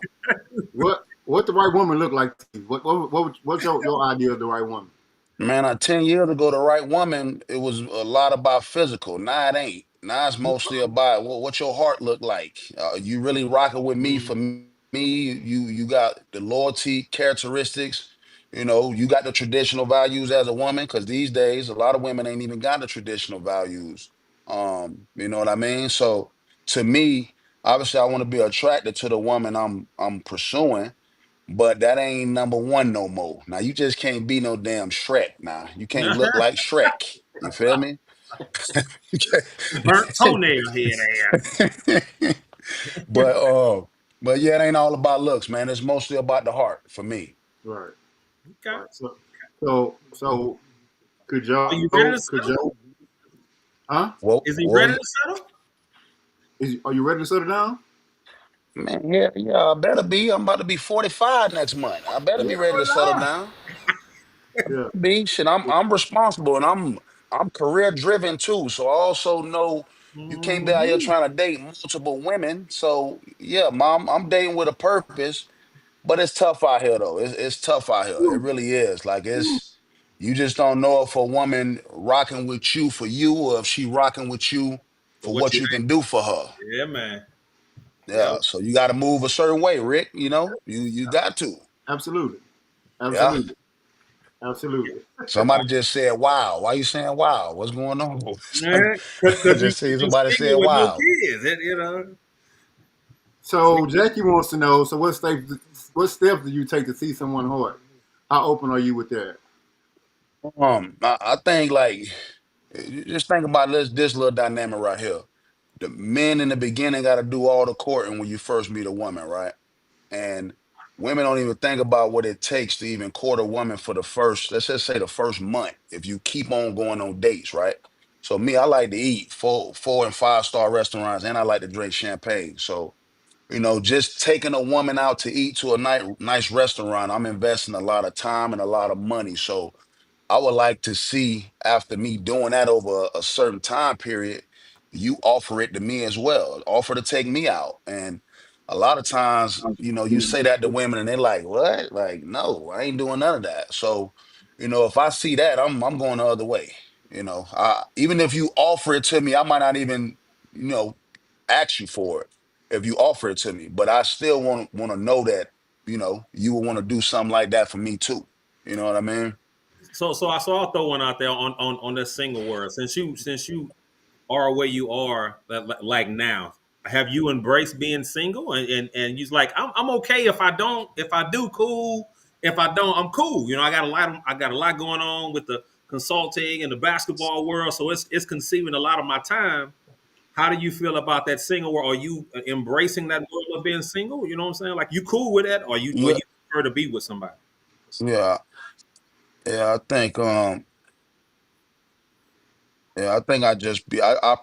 what the right woman look like to you? What's your idea of the right woman? Man, 10 years ago, the right woman, it was a lot about physical. Now it ain't. Now it's mostly about what your heart look like. You really rocking with me for me. You got the loyalty characteristics. You got the traditional values as a woman, because these days a lot of women ain't even got the traditional values. You know what I mean? So to me, obviously, I want to be attracted to the woman I'm pursuing, but that ain't number one no more. Now you just can't be no damn Shrek. Now you can't look like Shrek. You feel me? You Burnt can't- toenail head ass. but but yeah, it ain't all about looks, man. It's mostly about the heart for me. Right, Okay. right. So could Are y'all you ready to could settle? y'all huh? What Is he what ready was to settle? Are you ready to settle down? Man, yeah, yeah, I better be. I'm about to be 45 next month. I better Yeah, be ready to settle down. yeah. Be shit. I'm responsible and I'm career driven too. So I also know you can't be out here Mhm. trying to date multiple women. So yeah, mom, I'm dating with a purpose, but it's tough out here though. It's tough out here. It really is. Like it's you just don't know if a woman rocking with you for you or if she rocking with you For for what what you you can do for her. Yeah, man. Yeah. Yeah. So you got to move a certain way, Rick. You got to. Absolutely. Yeah. Absolutely. Absolutely. Somebody just said, "Wow." Why you saying "Wow"? What's going on? I Because just see you somebody said, single with no "Wow." kids. So Jackie wants to know. So what steps do you take to see someone hard? How open are you with that? I think like you just think about this little dynamic right here. The men in the beginning got to do all the courting when you first meet a woman, right? And women don't even think about what it takes to even court a woman for the first, let's just say the first month. If you keep on going on dates, right? So me, I like to eat four and five-star restaurants, and I like to drink champagne. So just taking a woman out to eat to a nice restaurant, I'm investing a lot of time and a lot of money. So I would like to see after me doing that over a certain time period, you offer it to me as well. Offer to take me out. And a lot of times, you say that to women and they're like, what? Like, no, I ain't doing none of that. So, if I see that, I'm going the other way. Even if you offer it to me, I might not even, you know, ask you for it if you offer it to me. But I still want to know that, you will want to do something like that for me too. You know what I mean? I'll throw one out there on this single world. Since you are where you are like now, have you embraced being single and you're like I'm okay if I do cool, if I don't I'm cool. I got a lot going on with the consulting and the basketball world, so it's consuming a lot of my time. How do you feel about that single world? Are you embracing that world of being single? You know what I'm saying? Like, you cool with that, or you Yeah, prefer to be with somebody? yeah, yeah. I think I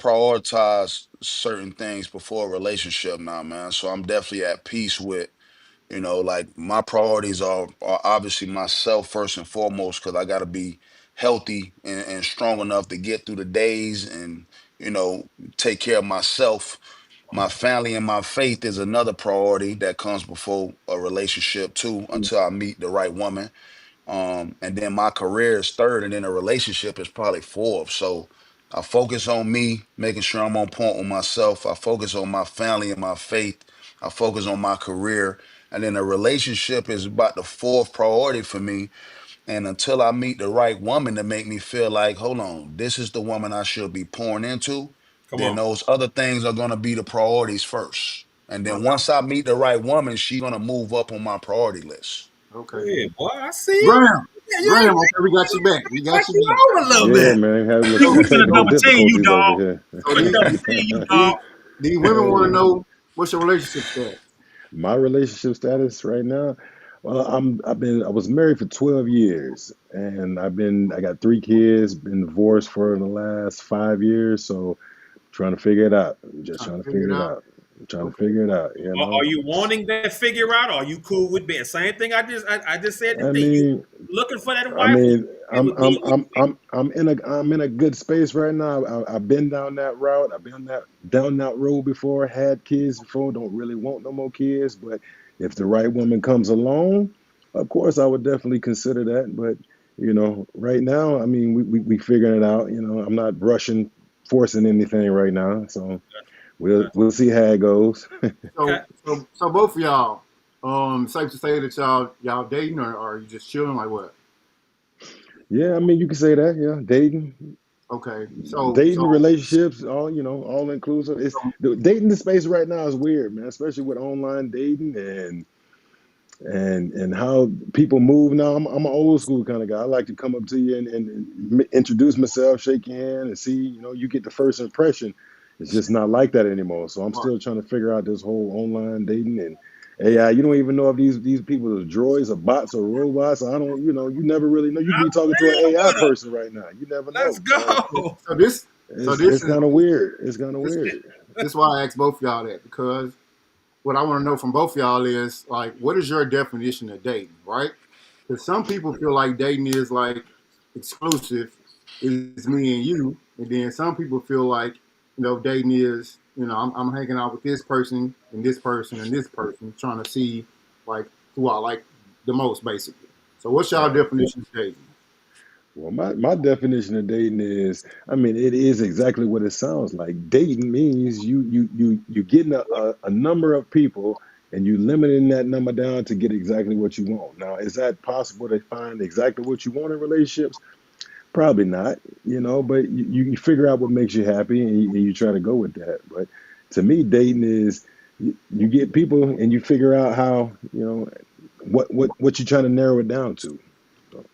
prioritize certain things before a relationship now, man. So I'm definitely at peace with, like my priorities are obviously myself first and foremost, because I got to be healthy and strong enough to get through the days and, you know, take care of myself. My family and my faith is another priority that comes before a relationship too, until I meet the right woman. And then my career is third, and then a relationship is probably fourth. So I focus on me, making sure I'm on point with myself. I focus on my family and my faith. I focus on my career. And then a relationship is about the fourth priority for me. And until I meet the right woman to make me feel like, hold on, this is the woman I should be pouring into, Come then on. those other things are gonna be the priorities first. And then Okay. once I meet the right woman, she's gonna move up on my priority list. Okay. Yeah, boy, I see. Graham. Yeah, you Graham. Okay, we got you back. We got like you you back. out a little Yeah, bit. man, had a We little finna technical double team you, difficulties over dog. here. So We finna double team you, dog. these, these women want to Hey, know what's your relationship status. my relationship status right now, well, I was married for 12 years, and I got 3 kids, been divorced for the last 5 years, so trying to figure it out. I'm just Trying to trying to figure figure it it out. out. I'm trying to Okay. figure it out, you Are know. you wanting that figure out? Or are you cool with being same thing? I just said to I D. You mean, looking for that I wife, or you mean, okay with being with single? I'm in a good space right now. I've been down that route. I've been down that road before. Had kids before. Don't really want no more kids. But if the right woman comes along, of course I would definitely consider that. But right now, I mean, we figuring it out. I'm not rushing, forcing anything right now. So we'll see how it goes. Okay. So both of y'all, safe to say that y'all dating, or are you just chilling? Like what? Yeah, I mean, you can say that. Yeah, dating. Okay. So Dating, relationships, all inclusive. It's so the dating the space right now is weird, man, especially with online dating and how people move now. I'm an old school kind of guy. I like to come up to you and introduce myself, shake your hand, and see, you get the first impression. It's just not like that anymore. So I'm right. still trying to figure out this whole online dating and AI. You don't even know if these people are droids or bots or robots. I don't, you never really know. You could be talking to an I'm AI with her. person right now. You never Let's know. So go. So this so it's this it's is kind of weird. It's kind of this, weird. this is why I asked both of y'all that, because what I want to know from both of y'all is like, what is your definition of dating, right? Because some people feel like dating is like exclusive, is me and you, and then some people feel like, dating is, I'm hanging out with this person and this person and this person, trying to see like who I like the most, basically. So, what's y'all Right. definition of dating? Well, my definition of dating is, I mean, it is exactly what it sounds like. Dating means you getting a number of people and you limiting that number down to get exactly what you want. Now, is that possible to find exactly what you want in relationships? Probably not, but you figure out what makes you happy and you try to go with that. But to me, dating is you get people and you figure out how, what you're trying to narrow it down to. So,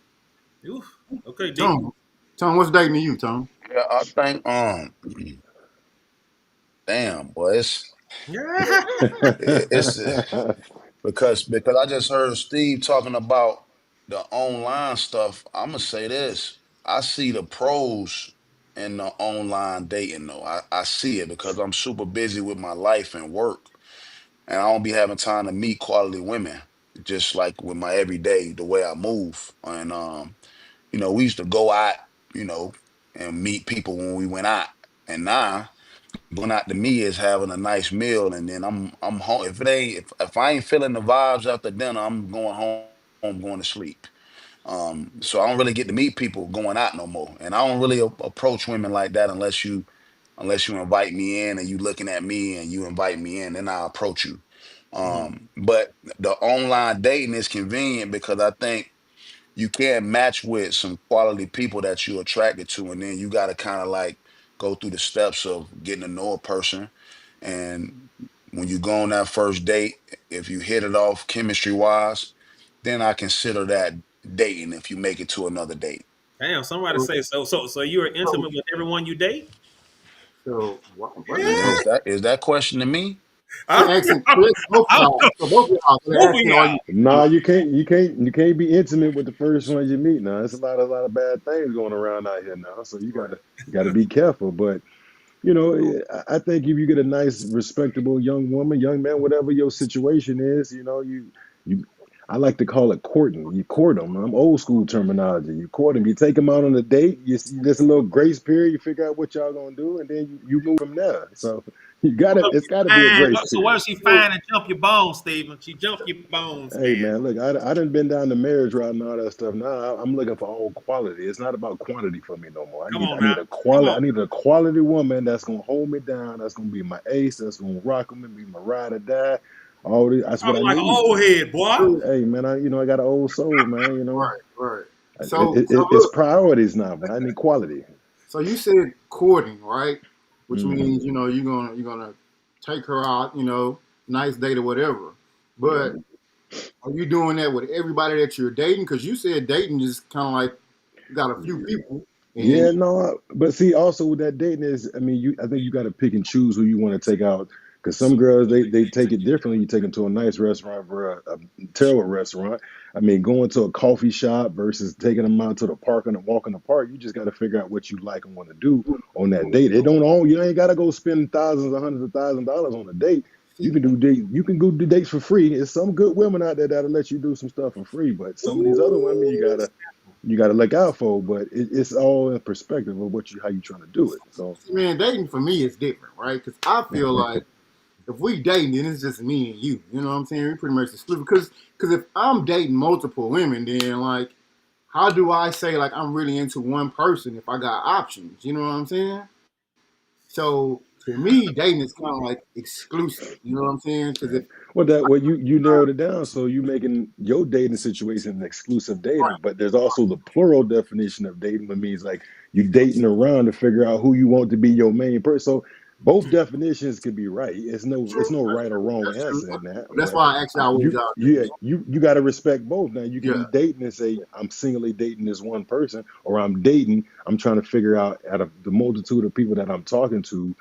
Oof. Okay, D. Tom, Tom, what's dating to you, Tom? Yeah, I think damn boy, Yeah. it's because I just heard Steve talking about the online stuff. I'm gonna say this. I see the pros in the online dating though. I see it because I'm super busy with my life and work, and I don't be having time to meet quality women. Just like with my everyday, the way I move, and we used to go out, you know, and meet people when we went out, and now going out to me is having a nice meal, and then I'm home. If I ain't feeling the vibes after dinner, I'm going home, going to sleep. So I don't really get to meet people going out no more, and I don't really approach women like that unless you invite me in and you looking at me and you invite me in, then I approach you. Mhm. But the online dating is convenient because I think you can't match with some quality people that you're attracted to, and then you got to kind of like go through the steps of getting to know a person. And when you go on that first date, if you hit it off chemistry wise, then I consider that dating if you make it to another date. Damn, somebody So, say so. So you are so, intimate with everyone you date? what Is, now? is that is that question to me? We're asking both of I don't y'all. know. So both of y'all. So they're Both of asking, are you y'all. nah, you can't be intimate with the first one you meet. Now, there's a lot of bad things going around out here now, so you gotta be careful. But I think if you get a nice, respectable young woman, young man, whatever your situation is, you. I like to call it courting. You court them. I'm old school terminology. You court them. You take them out on a date. Just a little grace period. You figure out what y'all gonna do, and then you move from there. So you gotta. What if It's she got to be a fine? grace So what period. if she so, fine and jump your bones, Stephen? She jump your bones, Hey man. man, look, I done been down the marriage route and all that stuff. Now I'm looking for all quality. It's not about quantity for me no more. I Come need on I now. need a Come quality on. I need a quality woman that's gonna hold me down, that's gonna be my ace, that's gonna rock with me, be my ride or die. All this, that's what I Talking like an need. old head, boy. so, Hey man, I got an old soul, man. right, right. It, So, it, so it's look. priorities now, but I need quality. So you said courting, right? Which Hmm. means you're gonna take her out, nice date or whatever. Yeah. But are you doing that with everybody that you're dating? Because you said dating is kind of like you got a few people, and Yeah, no, but see, also with that dating is, I mean, I think you got to pick and choose who you want to take out. Because some girls, they take it differently. You take them to a nice restaurant for a terrible restaurant. I mean, going to a coffee shop versus taking them out to the park and a walk in the park. You just got to figure out what you like and want to do on that date. It don't all you ain't got to go spend thousands or hundreds of $1,000s on a date. You see, can do date. You can go do dates for free. There's some good women out there that'll let you do some stuff for free, but some of these other women, Ooh. you got to look out for. But it's all in perspective of how you trying to do it. So man, dating for me is different, right? Because I feel like if we dating, then it's just me and you. You know what I'm saying? We pretty much exclusive. Because if I'm dating multiple women, then like, how do I say like I'm really into one person if I got options? You know what I'm saying? So to me, dating is kind of like exclusive. You know what I'm saying? Because right. if Well, you narrowed it down. So you making your dating situation an exclusive dating, but there's also the plural definition of dating, which means like you dating around to figure out who you want to be your main person. So both definitions could be right. It's no right or wrong that's true. answer in that. That's But why I asked y'all what was you y'all yeah definition. you got to respect both. Now you can Yeah. be dating and say I'm singly dating this one person, or I'm trying to figure out out of the multitude of people that I'm talking to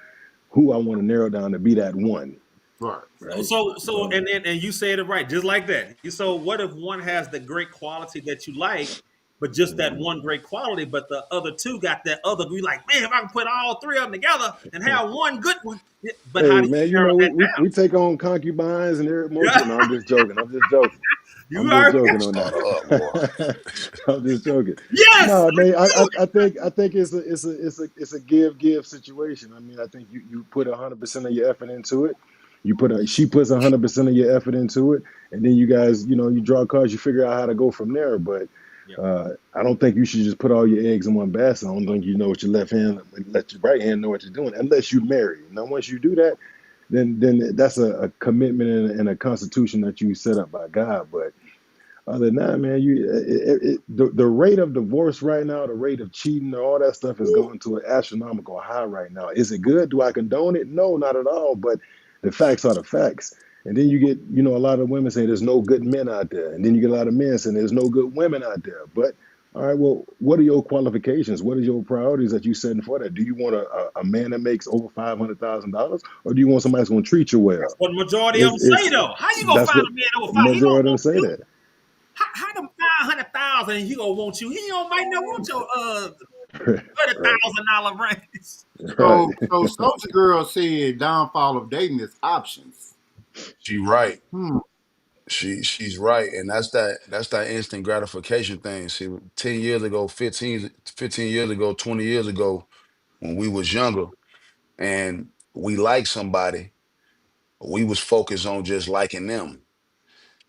who I want to narrow down to be that one, Right. So, right? so, So and you said it right, just like that. So, what if one has the great quality that you like, but just that one great quality. But the other two got that other. We like, man, if I can put all three of them together and have one good one. But how Hey do you man, you narrow know that we take on concubines and every multiple. down? No, I'm just joking. I'm just joking. You I'm just already got joking on Start her up, boy. that. I'm just joking. yes, No, I man. knew it. I think it's a give situation. I mean, I think you put 100% of your effort into it. She puts 100% of your effort into it, and then you guys, you draw cards. You figure out how to go from there. But Yep. I don't think you should just put all your eggs in one basket. I don't think you know what your left hand, let your right hand know what you're doing, unless you marry. Now, once you do that, then that's a commitment and a constitution that you set up by God. But other than that, man, the rate of divorce right now, the rate of cheating, all that stuff is going to an astronomical high right now. Is it good? Do I condone it? No, not at all. But the facts are the facts. And then you get, a lot of women saying there's no good men out there. And then you get a lot of men saying there's no good women out there. But all right, well, what are your qualifications? What are your priorities that you're setting for that? Do you want a man that makes over $500,000, or do you want somebody that's going to treat you That's well? what the majority of them say, It's though. How you gonna That's find what a man over five? He don't majority of them want say you. that. How them 500,000 and he gonna want you? He don't might not want your thirty Right, $30,000 range. right. So Soldier Girl said downfall of dating is options. She right. Hmm. She's right, and that's that instant gratification thing. See, 10 years ago, 15 years ago, 20 years ago, when we was younger and we liked somebody, we was focused on just liking them.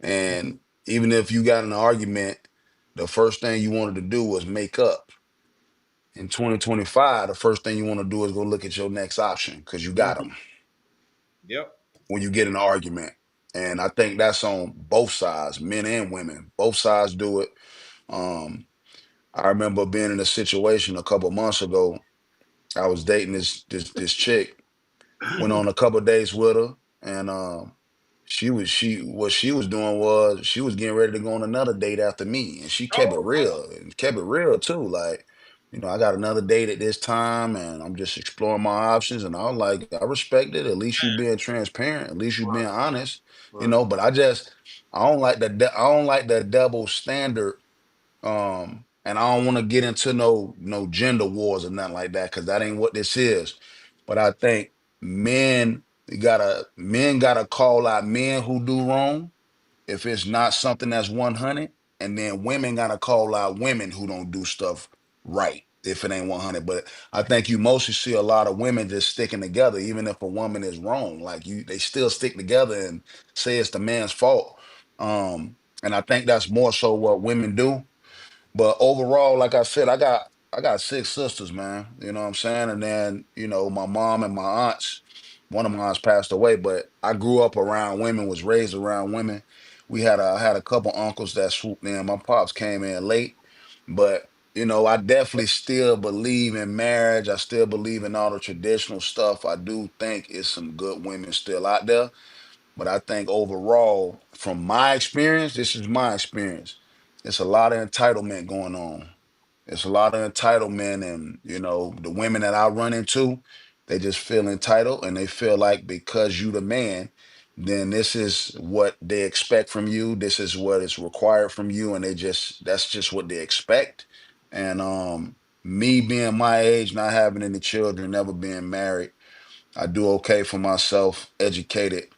And even if you got in an argument, the first thing you wanted to do was make up. In 2025, the first thing you want to do is go look at your next option because you got them Yep. when you get in an argument. And I think that's on both sides, men and women. Both sides do it. Um, I remember being in a situation a couple months ago. I was dating this chick, went on a couple days with her, and she what she was doing was she was getting ready to go on another date after me, and she kept it Oh, real and kept it real too. Like, I got another date at this time, and I'm just exploring my options. And I was like, I respect it. At least you being transparent. At least you being honest. Right. But I don't like I don't like that double standard, and I don't want to get into no gender wars or nothing like that, because that ain't what this is. But I think men gotta call out men who do wrong if it's not something that's 100, and then women gotta call out women who don't do stuff right if it ain't 100. But I think you mostly see a lot of women just sticking together, even if a woman is wrong. Like, they still stick together and say it's the man's fault. And I think that's more so what women do. But overall, like I said, I got six sisters, man. You know what I'm saying? And then, my mom and my aunts. One of my aunts passed away, but I grew up around women, was raised around women. I had a couple uncles that swooped in. My pops came in late, but I definitely still believe in marriage. I still believe in all the traditional stuff. I do think it's some good women still out there. But I think overall, from my experience, this is my experience. It's a lot of entitlement going on. It's a lot of entitlement, and the women that I run into, they just feel entitled, and they feel like because you the man, then this is what they expect from you. This is what is required from you, and that's just what they expect. And me being my age, not having any children, never being married, I do okay for myself, educated.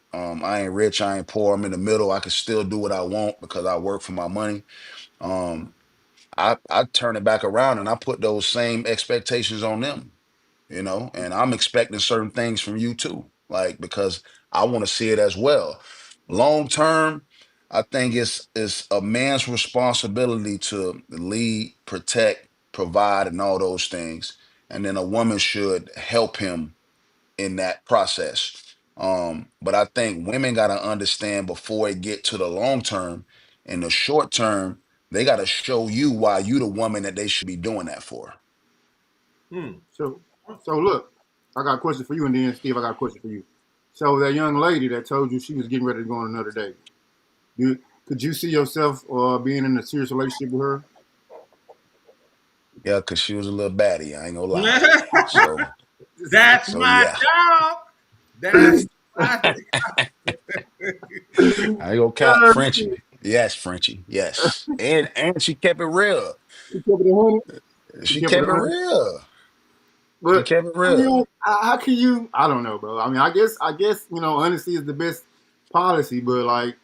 I ain't rich, I ain't poor. I'm in the middle. I can still do what I want because I work for my money. Um, I turn it back around and I put those same expectations on them, and I'm expecting certain things from you too, like, because I want to see it as well. Long term, I think it's a man's responsibility to lead, protect, provide, and all those things, and then a woman should help him in that process. But I think women got to understand before it get to the long term. In the short term, they got to show you why you the woman that they should be doing that for. Hmm. So look, I got a question for you, and then Steve, I got a question for you. So that young lady that told you she was getting ready to go on another date, could you see yourself being in a serious relationship with her? Yeah, cause she was a little baddie. I ain't gonna lie. So That's so my yeah, dog. That's my I ain't gonna cap Frenchie. Yes, Frenchie. Yes. And she kept it real. He kept it 100. He She kept it kept it 100. real. She But kept it I real. mean, how can you? I don't know, bro. I mean, I guess honesty is the best policy. But like,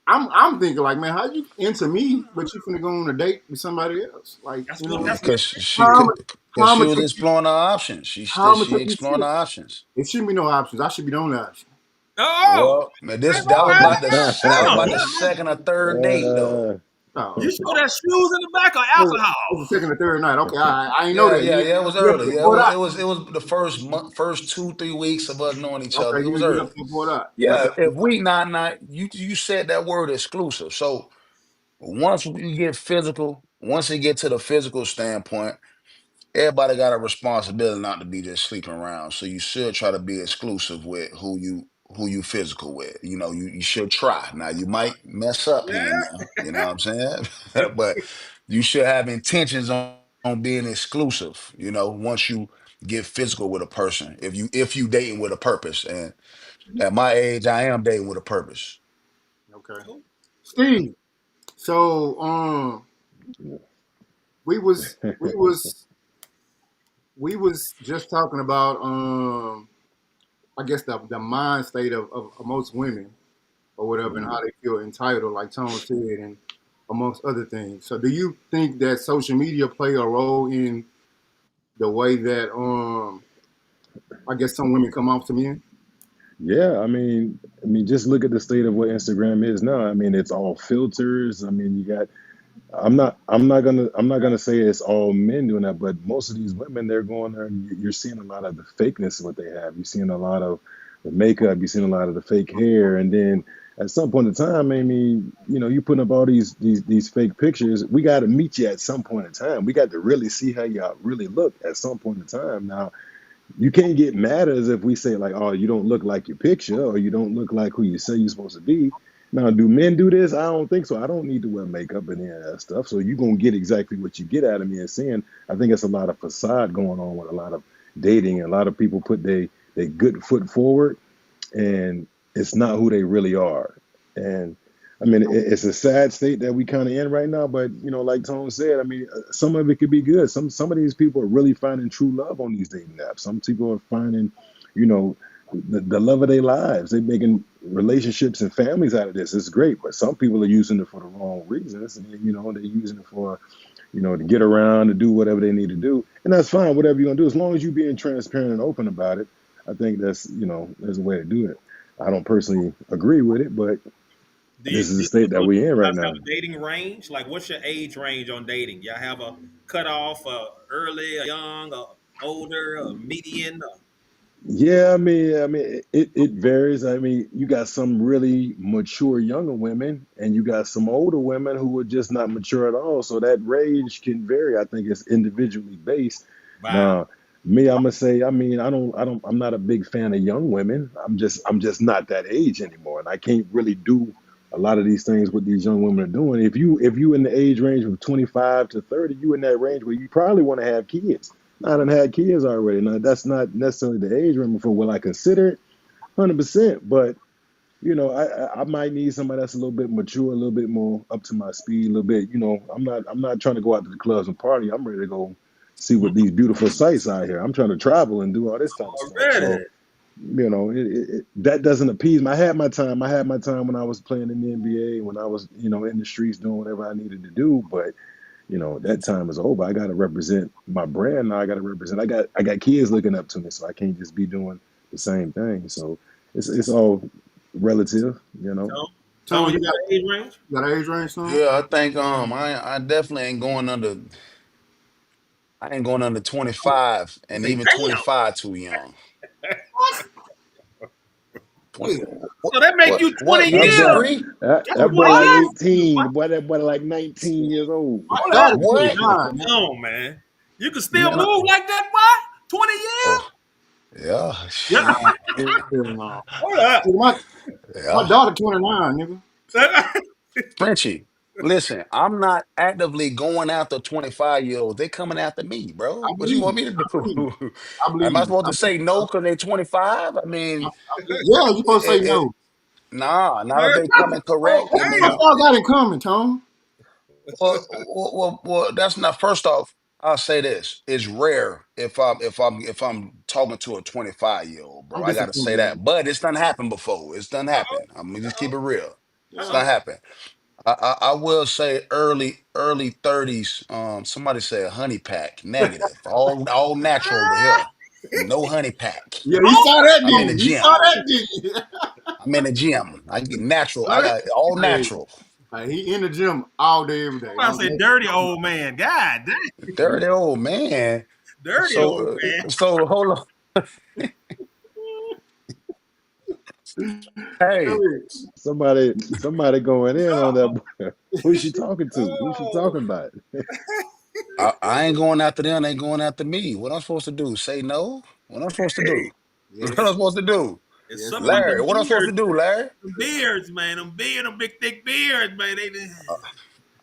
I'm thinking like, man, how you into me, but you finna go on a date with somebody else? Like, That's what that's what Because she how could, much? because How she much? was exploring her options. How much She take you exploring her serious? options. It shouldn't be no options. I should be the only option. Oh, Well, man, this okay, okay. that was Damn, about the yeah. second or third date though. You Oh, sure that shoes in the back or oh, alcohol? it's the second or third night. Okay, I ain't know Yeah, that. yeah, yeah. It was You have early. to Yeah, report out. it was the first month, first 2, 3 weeks of us knowing each other. Okay, It was you have early. to report out. You have Yeah, to. if we not you said that word exclusive. So once we get physical, once we get to the physical standpoint, everybody got a responsibility not to be just sleeping around. So you should try to be exclusive with who you physical with. You know, you should try. Now you might mess up here and Yeah. there, you know what I'm saying? But you should have intentions on being exclusive, you know, once you get physical with a person. If you dating with a purpose. And at my age, I am dating with a purpose. Okay, Steve. So we was just talking about I guess the mind state of most women or whatever and how they feel entitled, like Tone said, and amongst other things. So do you think that social media play a role in the way that I guess some women come off to men? Yeah, just look at the state of what Instagram is now. I mean, it's all filters. I mean, you got. I'm not gonna say it's all men doing that, but most of these women, they're going there, and you're seeing a lot of the fakeness of what they have. You're seeing a lot of the makeup. You're seeing a lot of the fake hair, and then at some point in time, I mean, you putting up all these fake pictures. We got to meet you at some point in time. We got to really see how y'all really look at some point in time. Now, you can't get mad as if we say like, oh, you don't look like your picture or you don't look like who you say you're supposed to be. Now, do men do this? I don't think so. I don't need to wear makeup and any of that stuff. So you're gonna get exactly what you get out of me and saying. I think it's a lot of facade going on with a lot of dating, and a lot of people put they good foot forward, and it's not who they really are. And I mean, it's a sad state that we kind of in right now. But like Tone said, I mean, some of it could be good. Some of these people are really finding true love on these dating apps. Some people are finding, you know, the love of their lives. They're making relationships and families out of this. It's great. But some people are using it for the wrong reasons. And they're using it for, to get around, to do whatever they need to do. And that's fine, whatever you're gonna do, as long as you're being transparent and open about it. I think there's a way to do it. I don't personally agree with it, but Do you, this do is the you, state that do we you in right guys have now. a dating range? Like, what's your age range on dating? Y'all have a cutoff, early, young, older, median? Yeah, it varies. I mean, you got some really mature younger women, and you got some older women who are just not mature at all. So that range can vary. I think it's individually based. Wow. Now, me, I'm gonna say, I'm not a big fan of young women. I'm just not that age anymore, and I can't really do a lot of these things what these young women are doing. If you in the age range from 25 to 30, you in that range where you probably want to have kids. I done had kids already. Now that's not necessarily the age limit for what I consider it, 100%. But I might need somebody that's a little bit mature, a little bit more up to my speed, a little bit. I'm not trying to go out to the clubs and party. I'm ready to go see what these beautiful sights out here. I'm trying to travel and do all this type of stuff. So Already. that doesn't appease me. I had my time. I had my time when I was playing in the NBA, when I was in the streets doing whatever I needed to do. But that time is over. I got to represent my brand now. I got kids looking up to me, so I can't just be doing the same thing. So it's all relative, Tone, Tone, Tone, you got an age range? you got an age range, son? Yeah, I think I definitely ain't going under. I ain't going under 25, You and say, even damn. 25 too young. Yeah. 20, So that make you 20 what? You That years. boy, disagree? That's that 20 boy like years? 18. The boy like 19 years old. My Hold up. daughter What? 29, man. Come on, man. You can still Yeah, move like that, boy? 20 years? Oh, yeah, Yeah. shoot, Hell no. Hold up. See, my yeah. daughter 29, nigga. Frenchie, listen, I'm not actively going after 25-year-olds. They coming after me, bro. I What you believe want you. me to I believe you. do? I Am I believe you. supposed to say no because they're 25? I mean, Yeah, you supposed to say it, no. Nah, not if they come in correct. I What mean, y'all got in common, Tom? that's not. First off, I'll say this: it's rare if I'm talking to a 25-year-old, bro. I'm I got to say disappointed. that, but it's done happened before. It's done happened. I'm gonna just keep it real. It's Yeah. not happened. I will say early 30s. Somebody said honey pack negative. All natural over here. No honey pack. Yeah, you saw that, I'm in the didn't you? You gym. saw that, didn't you? I'm in the gym. I get natural. Saw I that? got all Hey, natural. he in the gym all day, every day. I say dirty old man. God damn, Dirty old man. dirty old So man. so hold on. Hey, Somebody going in on that boy. Who's she talking to? Who's she Oh, talking about? I ain't going after them. They going after me. What I'm supposed to do? Say no? What I'm supposed to do? hey, What Yes, I'm supposed to do? it's yes, something about indeed. Larry, them what I'm supposed to beards, do, Larry? them beards, man. Them big thick beards, man. They,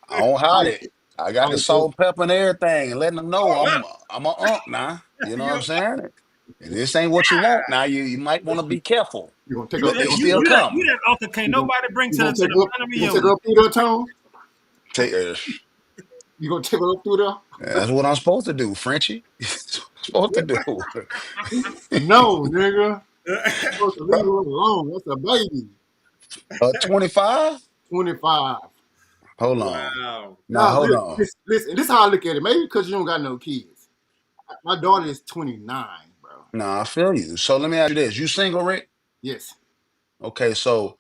I don't hide it. I got the I so salt, and pepper, and everything, and letting them know oh, look, I'm a now. You know what you, I'm saying? And this ain't what you want now. You might want to be careful, you gonna take you, up but that- they you you, still you that, you coming. that uncle can't gonna nobody bring you to gonna take the up front of you gonna you. take her up through there, Tom? Take, You gonna take her up through there? that's what I'm supposed to do, Frenchie. That's what I'm supposed to do. No, nigga. You're supposed to leave her alone. That's a baby. 25? 25. Hold on. Wow. Now No, hold on. listen, this is how I look at it. Maybe because you don't got no kids. My daughter is 29, bro. Nah, I feel you. So let me ask you this: you single, Rick? Yes, Okay, so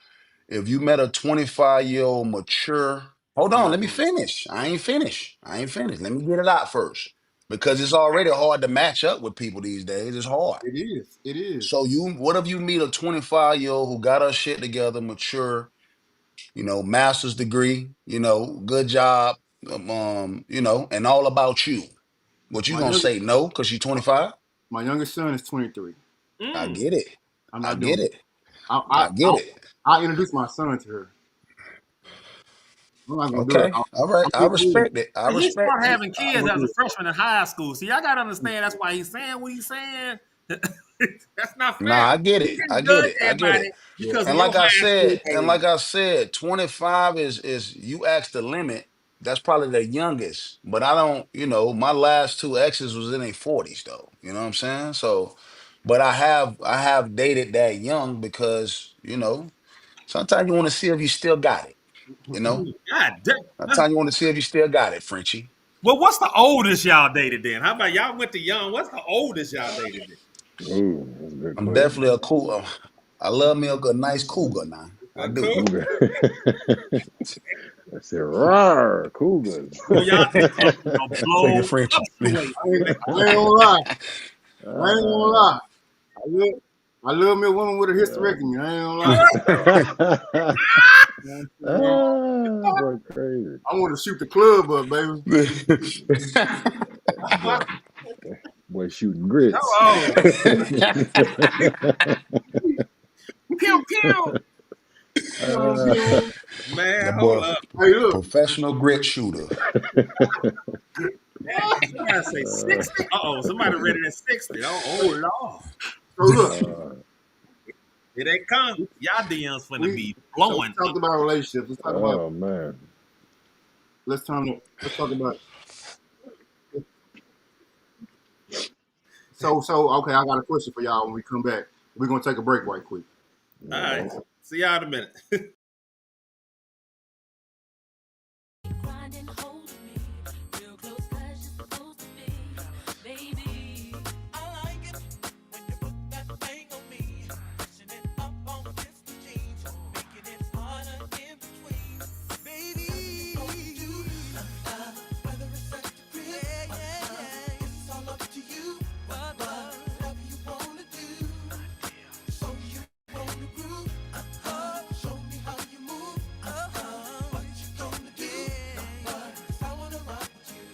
if you met a 25-year-old mature, hold I'm on, not let me doing it. finish. I ain't finished. I ain't finished. Let me get it out first. Because it's already hard to match up with people these days. It's hard. It is. It is. So what if you meet a 25-year-old who got her shit together, mature, master's degree, good job, and all about you. What you My gonna youngest, say no because you 25? my youngest son is 23. I Mm. get it. I'm I not get doing it. it. I I I get I it. I introduced my son to her. I'm not gonna do it. Okay. All right. I'm I just kidding. respect it. I He respect started it. having I'm kids gonna as do a it. freshman in high school. See, I gotta understand that's why he's saying what he's saying. That's not fair. Nah, I get You it. I can't get judge it. I get everybody it. Yeah. because of And your like I high school said, days. 25 is you asked the limit. That's probably the youngest. But I don't, my last two exes was in their 40s though. You know what I'm saying? So, but I have dated that young because, sometimes you want to see if you still got it, you know? God damn. Sometimes you want to see if you still got it, Frenchie. Well, what's the oldest y'all dated then? How about y'all went to young? What's the oldest y'all dated then? Ooh, that's a good I'm definitely question. a cool. I love me a nice cougar now. I do. Cool. Cougar. I said, "Rawr, Cougars." So y'all did Take it, blow, Frenchie. fluctuate. I ain't gonna lie. I ain't gonna Ah, lie. I love, I love me a woman with a yeah. hysterectomy. I ain't gonna lie. You know what I'm saying? Boy, crazy. I want to shoot the club up, baby. Boy, boy, shooting grits. Oh, pew pew. Pew, Uh, pew. Man, That hold boy, up. Hey, look. professional grit shooter. Somebody say 60. Uh-oh, somebody ready at 60. Oh Lord. So look, uh, Here they come. Y'all DMs finna we be we blowing up. talked about relationships. oh man. Let's talk about so okay, I got a question for y'all when we come back. We're gonna take a break right quick. All All right. right. See y'all in a minute. Grinding, holding me real close 'cause you're supposed to be, baby. I like it when you put that thing on me, pushing it up on this jeans, making it harder in between, baby. Whether it's at the crib, it's all up to you. Whatever you wanna do, so you wanna groove. Show me how you move. What you gonna do? 'Cause I wanna rock with you.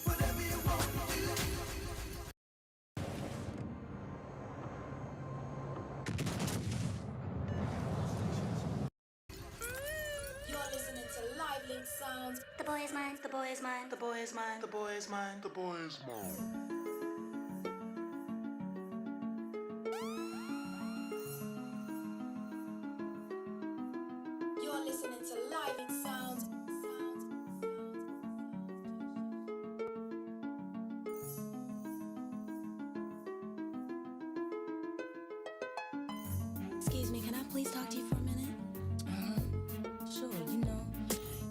Whatever you wanna do. You're listening to Live Link Sounds. The boy is mine, the boy is mine, The boy is mine. The boy is mine. The boy is mine. please talk to you for a minute? Sure,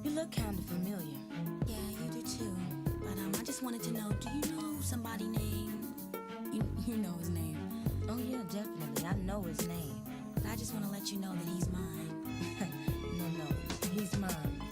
you look kind of familiar. Yeah, you do too. But I just wanted to know, do you know somebody named... You know his name. Oh yeah, definitely. I know his name. But I just want to let you know that he's mine. No, he's mine.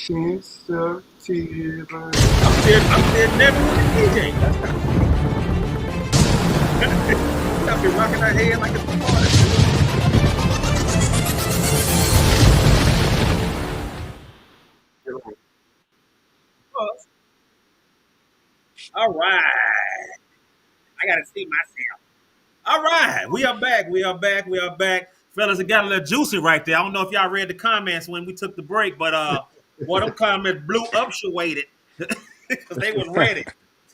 Sensitive. I'm still never with the DJ. I've been rocking her head like it's a party. All right. I gotta see myself. All right, we are back. We are back. We are back, fellas. It got a little juicy right there. I don't know if y'all read the comments when we took the break, but boy, them comments blew up, because they was ready.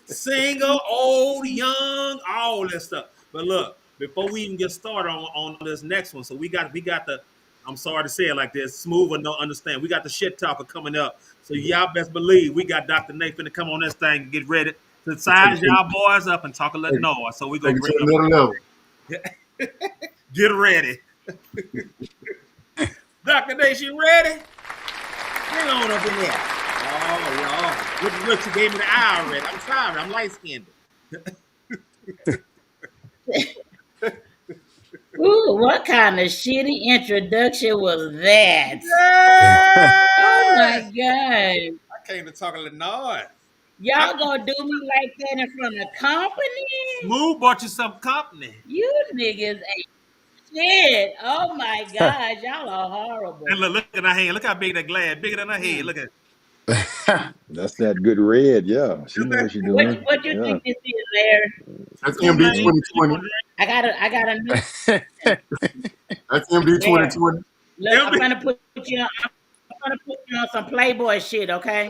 Single, old, young, all that stuff. But look, before we even get started on this next one, so we got the. I'm sorry to say it like this, smooth or no understand. We got the shit talker coming up. So y'all best believe we got Dr. Nathan to come on this thing and get ready to Take size it, y'all boys up and talk a little take, noise. So we take gonna it bring to him another level. get ready. Dr. Nation ready? Bring on up in there. Oh, y'all. Look, you gave me the eye already. I'm sorry. I'm light skinned. Ooh, what kind of shitty introduction was that? Oh my Yes! god. I came to talk a little noise. Y'all gonna do me like that in front of company? Smooth bought you some company. You niggas ain't shit. Oh my gosh, y'all are horrible. And look at her hand. Look how big that glass. Bigger than her head. Mm. Look at it. That's that good red. Yeah, she know what she doing. What you Yeah. think this is, Larry? That's MD Kool-Aid. What you 2020. gonna drink? I got a new That's MD Larry. 2020. Look, Tell me. I'm gonna put you on some Playboy shit, okay?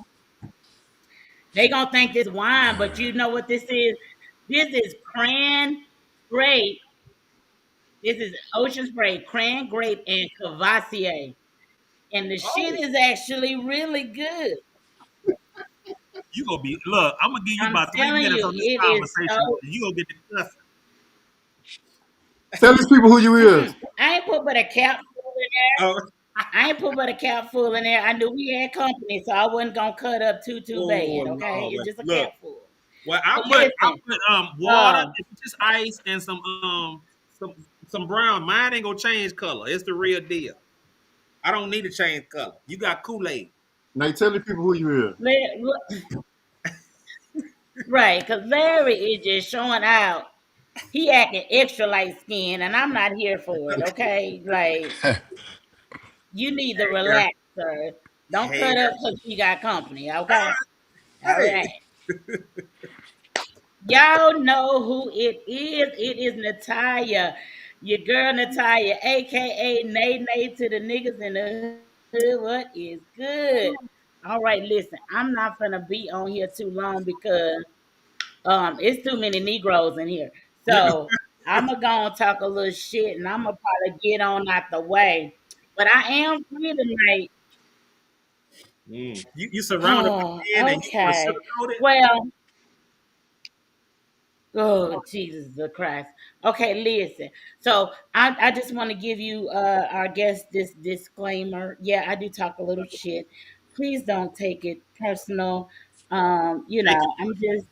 They gonna think this wine, but you know what this is? This is cran grape. This is ocean spray, cran grape, and Cavassier. And the shit Oh, is actually really good. you gonna be. Look, I'm gonna give you I'm about three telling minutes you, on this it is conversation. so. You gonna get the cussing. Tell these people who you is. I ain't put but a capful in there. Oh, I ain't put but a capful in there. I knew we had company, so I wasn't gonna cut up too oh bad. Okay, no. it's just a Look. capful. Well, But I'll listen, put water, um, just ice, and some some brown. Mine ain't gonna change color. It's the real deal. I don't need to change color. You got Kool-Aid. Now tell the people who you is. right, because Larry is just showing out. He acting extra light skin, and I'm not here for it. Okay, like you need to Yeah. relax, sir. Don't Hey, cut up because we got company. Okay, all hey. right. Y'all know who it is. It is Natalia, your girl Natalia, aka Nay Nay to the niggas in the hood. What is good? All right, listen, I'm not gonna be on here too long because it's too many Negroes in here. So I'm gonna go and talk a little shit, and I'm gonna probably get on out the way. But I am free tonight. You surrounded by Oh, men and you want to okay. sugarcoat it? Well, oh, Jesus the Christ. Okay, listen. So I just want to give you our guest this disclaimer. Yeah, I do talk a little shit. Please don't take it personal. Take it. I'm just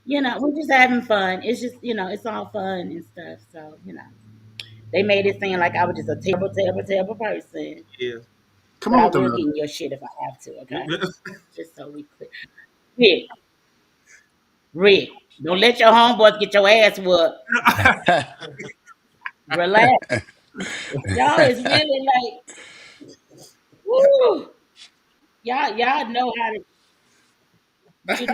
we're just having fun. It's just, it's all fun and stuff. So, they made it seem like I was just a terrible, terrible, terrible person. Yeah. Come But on I with the will get letter. in your shit if I have to, okay? Just so we clear. Rick, Rick, don't let your homeboys get your ass whooped. Relax. Y'all is really like, woo. Y'all know how to, you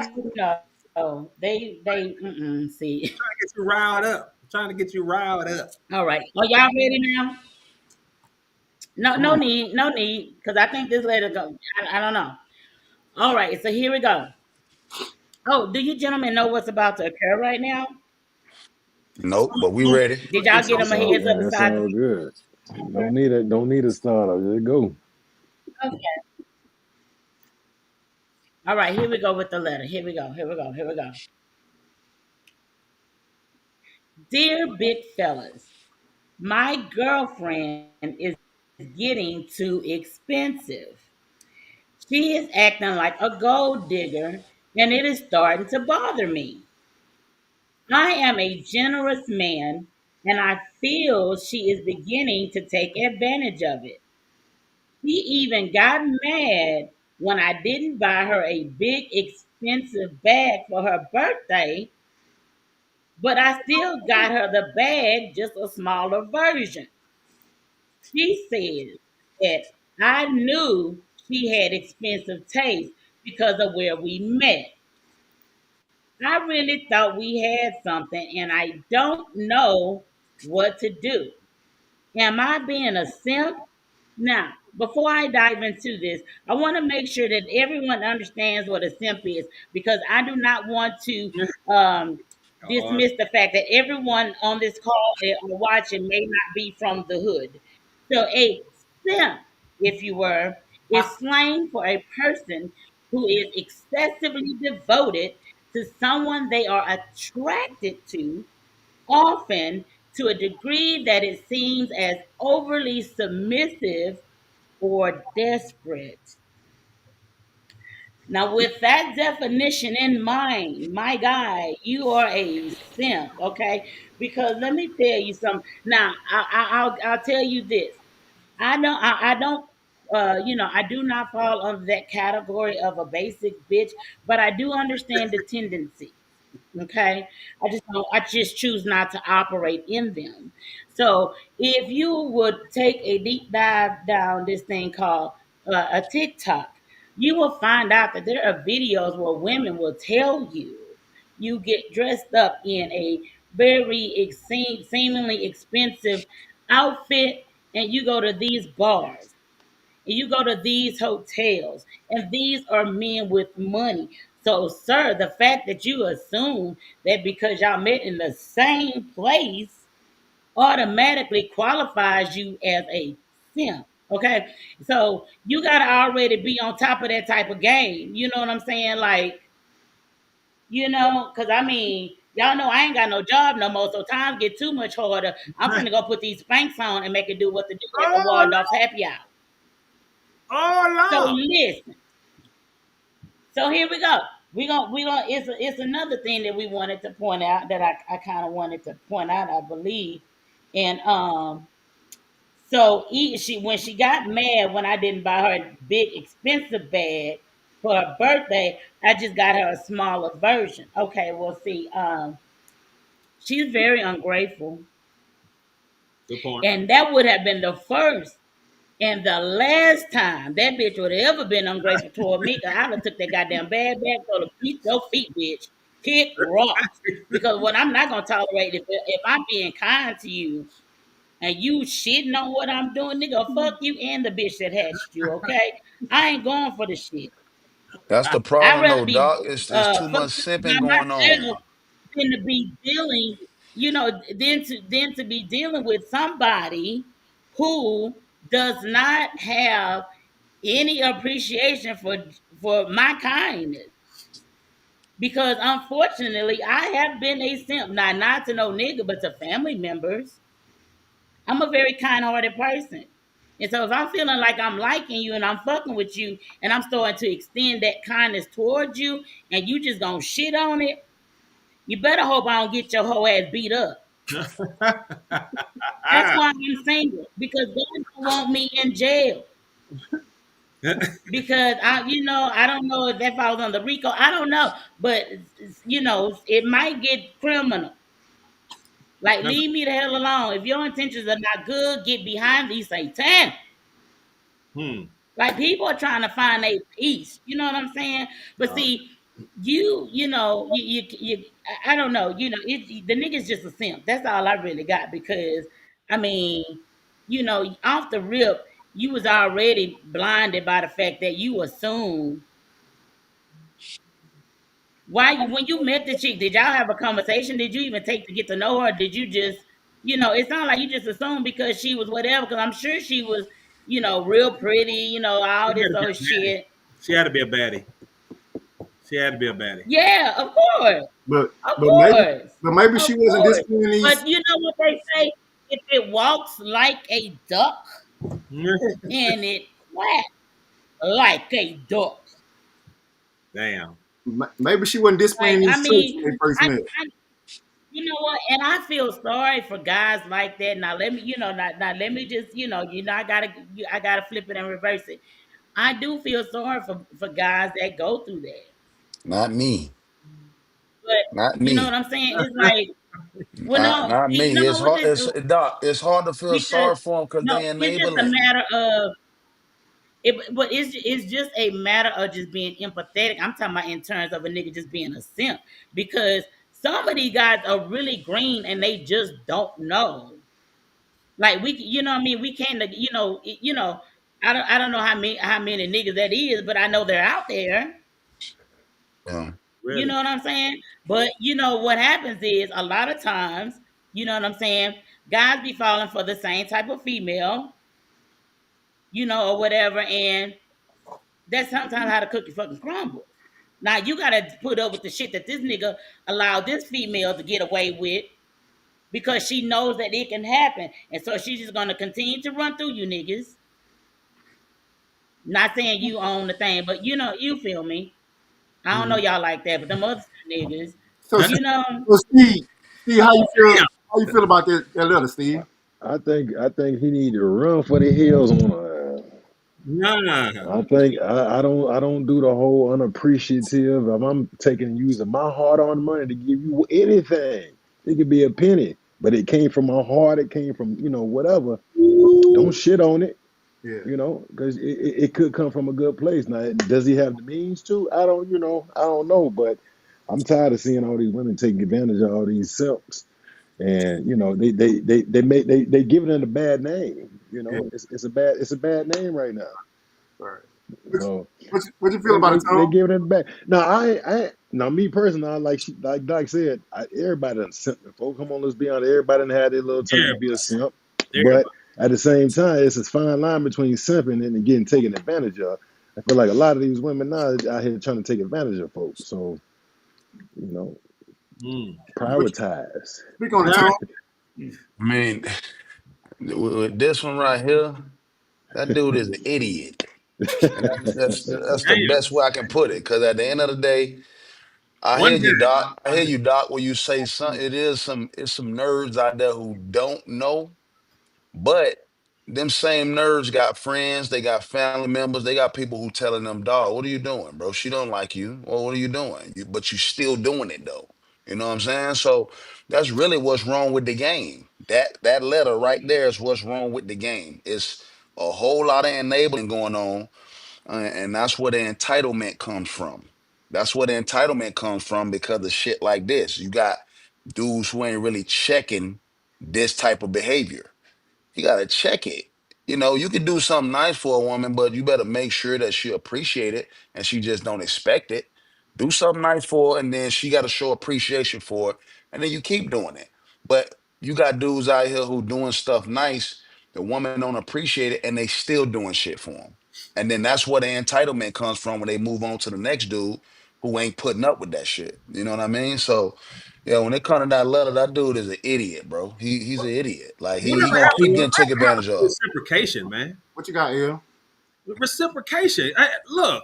see. Get you riled up. I'm trying to get you riled up. All right. Are y'all ready now? No, Come on. no need, because I think this lady go. I don't know. All right, so here we go. Oh, do you gentlemen know what's about to occur right now? Nope, but we ready. Did y'all get them That's a all. heads up Man, that's besides all the good. Don't need it. Don't need a starter. Just go. okay. All right, here we go with the letter. Here we go. Here we go. Here we go. Dear big fellas, my girlfriend is getting too expensive. She is acting like a gold digger, and it is starting to bother me. I am a generous man, and I feel she is beginning to take advantage of it. She even got mad when I didn't buy her a big expensive bag for her birthday, but I still got her the bag, just a smaller version. She says that I knew she had expensive taste because of where we met. I really thought we had something, and I don't know what to do. Am I being a simp? Now, before I dive into this, I want to make sure that everyone understands what a simp is because I do not want to um, God. dismiss the fact that everyone on this call or watching may not be from the hood. So, a simp, if you were, is slang for a person who is excessively devoted to someone they are attracted to, often to a degree that it seems as overly submissive or desperate. Now, with that definition in mind, my guy, you are a simp, okay? Because let me tell you something. Now, I'll tell you this. I don't, I do not fall under that category of a basic bitch, but I do understand the tendency. Okay, I just choose not to operate in them. So if you would take a deep dive down this thing called a TikTok, you will find out that there are videos where women will tell you you get dressed up in a very seemingly expensive outfit and you go to these bars and you go to these hotels, and these are men with money. So, sir, the fact that you assume that because y'all met in the same place automatically qualifies you as a simp. Okay. So you gotta already be on top of that type of game. You know what I'm saying? Like, because I mean, y'all know I ain't got no job no more, so times get too much harder. I'm finna go put these spanks on and make it do what to do at the Oh, Waldorf's happy hour. So oh, listen. So here we go. We gonna it's another thing that we wanted to point out that I kind of wanted to point out, I believe. And so she when she got mad when I didn't buy her a big expensive bag for her birthday, I just got her a smaller version. Okay, well see, she's very ungrateful. good point. And that would have been the first and the last time that bitch would have ever been ungrateful toward me, cause I'd have took that goddamn bad back, told her, beat your feet, bitch. Kick rocks. Because what I'm not gonna tolerate if I'm being kind to you and you shitting on what I'm doing, nigga, fuck you and the bitch that hatched you, okay? I ain't going for the shit. That's the I'd problem, rather though, be Doc. It's too much fucked by simping going myself on. than to be dealing, than to be dealing with somebody who does not have any appreciation for my kindness. Because unfortunately, I have been a simp, not to no nigga, but to family members. I'm a very kind-hearted person. And so if I'm feeling like I'm liking you and I'm fucking with you and I'm starting to extend that kindness towards you and you just gonna shit on it, you better hope I don't get your whole ass beat up. That's why I'm single because God don't want me in jail. Because I don't know if I was on the RICO. I don't know, but it might get criminal. Like, leave me the hell alone. If your intentions are not good, get behind these Satan. Hmm. Like, people are trying to find a peace. You know what I'm saying? But see, I don't know. The nigga's just a simp. That's all I really got because, I mean, off the rip, you was already blinded by the fact that you assume when you met the chick, did y'all have a conversation? Did you even take to get to know her? Did you just, it's not like you just assumed because she was whatever, because I'm sure she was, real pretty, all this other shit. She had to be a baddie. She had to be a baddie. Yeah, of course. But Of but maybe course. but maybe Of she wasn't course. displaying these. But you know what they say? If it walks like a duck and it quacks like a duck. Damn. Maybe she wasn't Like, displaying I these traits mean, when they first I, met. I you know what? And I feel sorry for guys like that. Now let me, not let me just, I gotta flip it and reverse it. I do feel sorry for guys that go through that. Not me. But Not you know what me. I'm saying? It's like, well, Not, no, not see, me. It's no, hard. It's Doc. It's hard to feel because sorry for them because no, they it's just a enabling. matter of it, but it's just a matter of just being empathetic. I'm talking about in terms of a nigga just being a simp because some of these guys are really green and they just don't know. Like we, you know what I mean? We can't, I don't know how many niggas that is, but I know they're out there. Yeah. You Really? know what I'm saying? But you know what happens is a lot of times, you know what I'm saying? Guys be falling for the same type of female, or whatever, and that's sometimes how the cookie fucking crumbles. Now you gotta put up with the shit that this nigga allowed this female to get away with because she knows that it can happen, and so she's just gonna continue to run through you niggas. Not saying you own the thing, but you feel me. I don't know Mhm. y'all like that, but them other niggas, So, That's you know, so Steve, how you feel? damn. How you feel about that letter, Steve? I think he need to run for the hills on her. Nah. I don't do the whole unappreciative. If I'm taking using my hard-earned money to give you anything, it could be a penny, but it came from my heart. It came from whatever. Don't Ooh. shit on it, Yeah. because it could come from a good place. Now, does he have the means to? I don't know, but I'm tired of seeing all these women taking advantage of all these simps, and they give it a bad name. Yeah. It's a bad name right now. Right. What, So. what you feel They about they it, they Tom? giving it back. Now now me personally, like Doc said, everybody done simp before. Come on, let's be honest. Everybody done had their little turn to be a Everybody. simp, but Everybody. at the same time, it's a fine line between simping and getting taken advantage of. I feel like a lot of these women now are out here trying to take advantage of folks. So you know, Mm. What prioritize. speak on it, Nah. Tom? I mean, with this one right here, that dude is an idiot, and that's the Damn. best way I can put it. Because at the end of the day, I One hear you, guy. Doc. I hear you, Doc. When you say some, it's some nerds out there who don't know. But them same nerds got friends, they got family members, they got people who telling them, dog, what are you doing, bro? She don't like you. Well, what are you doing? But you still doing it though. You know what I'm saying? So that's really what's wrong with the game. That letter right there is what's wrong with the game. It's a whole lot of enabling going on, and that's where the entitlement comes from. That's where the entitlement comes from because of shit like this. You got dudes who ain't really checking this type of behavior. You gotta check it. You can do something nice for a woman, but you better make sure that she appreciate it and she just don't expect it. Do something nice for her, and then she got to show appreciation for it, and then you keep doing it. But you got dudes out here who doing stuff nice, the woman don't appreciate it, and they still doing shit for them. And then that's where the entitlement comes from when they move on to the next dude who ain't putting up with that shit. You know what I mean? So yeah, when it comes to that letter, that dude is an idiot, bro. He's an idiot. Like he Whatever gonna happened? keep getting taken Whatever happened advantage to of. reciprocation, man? What you got, L? Reciprocation. Look,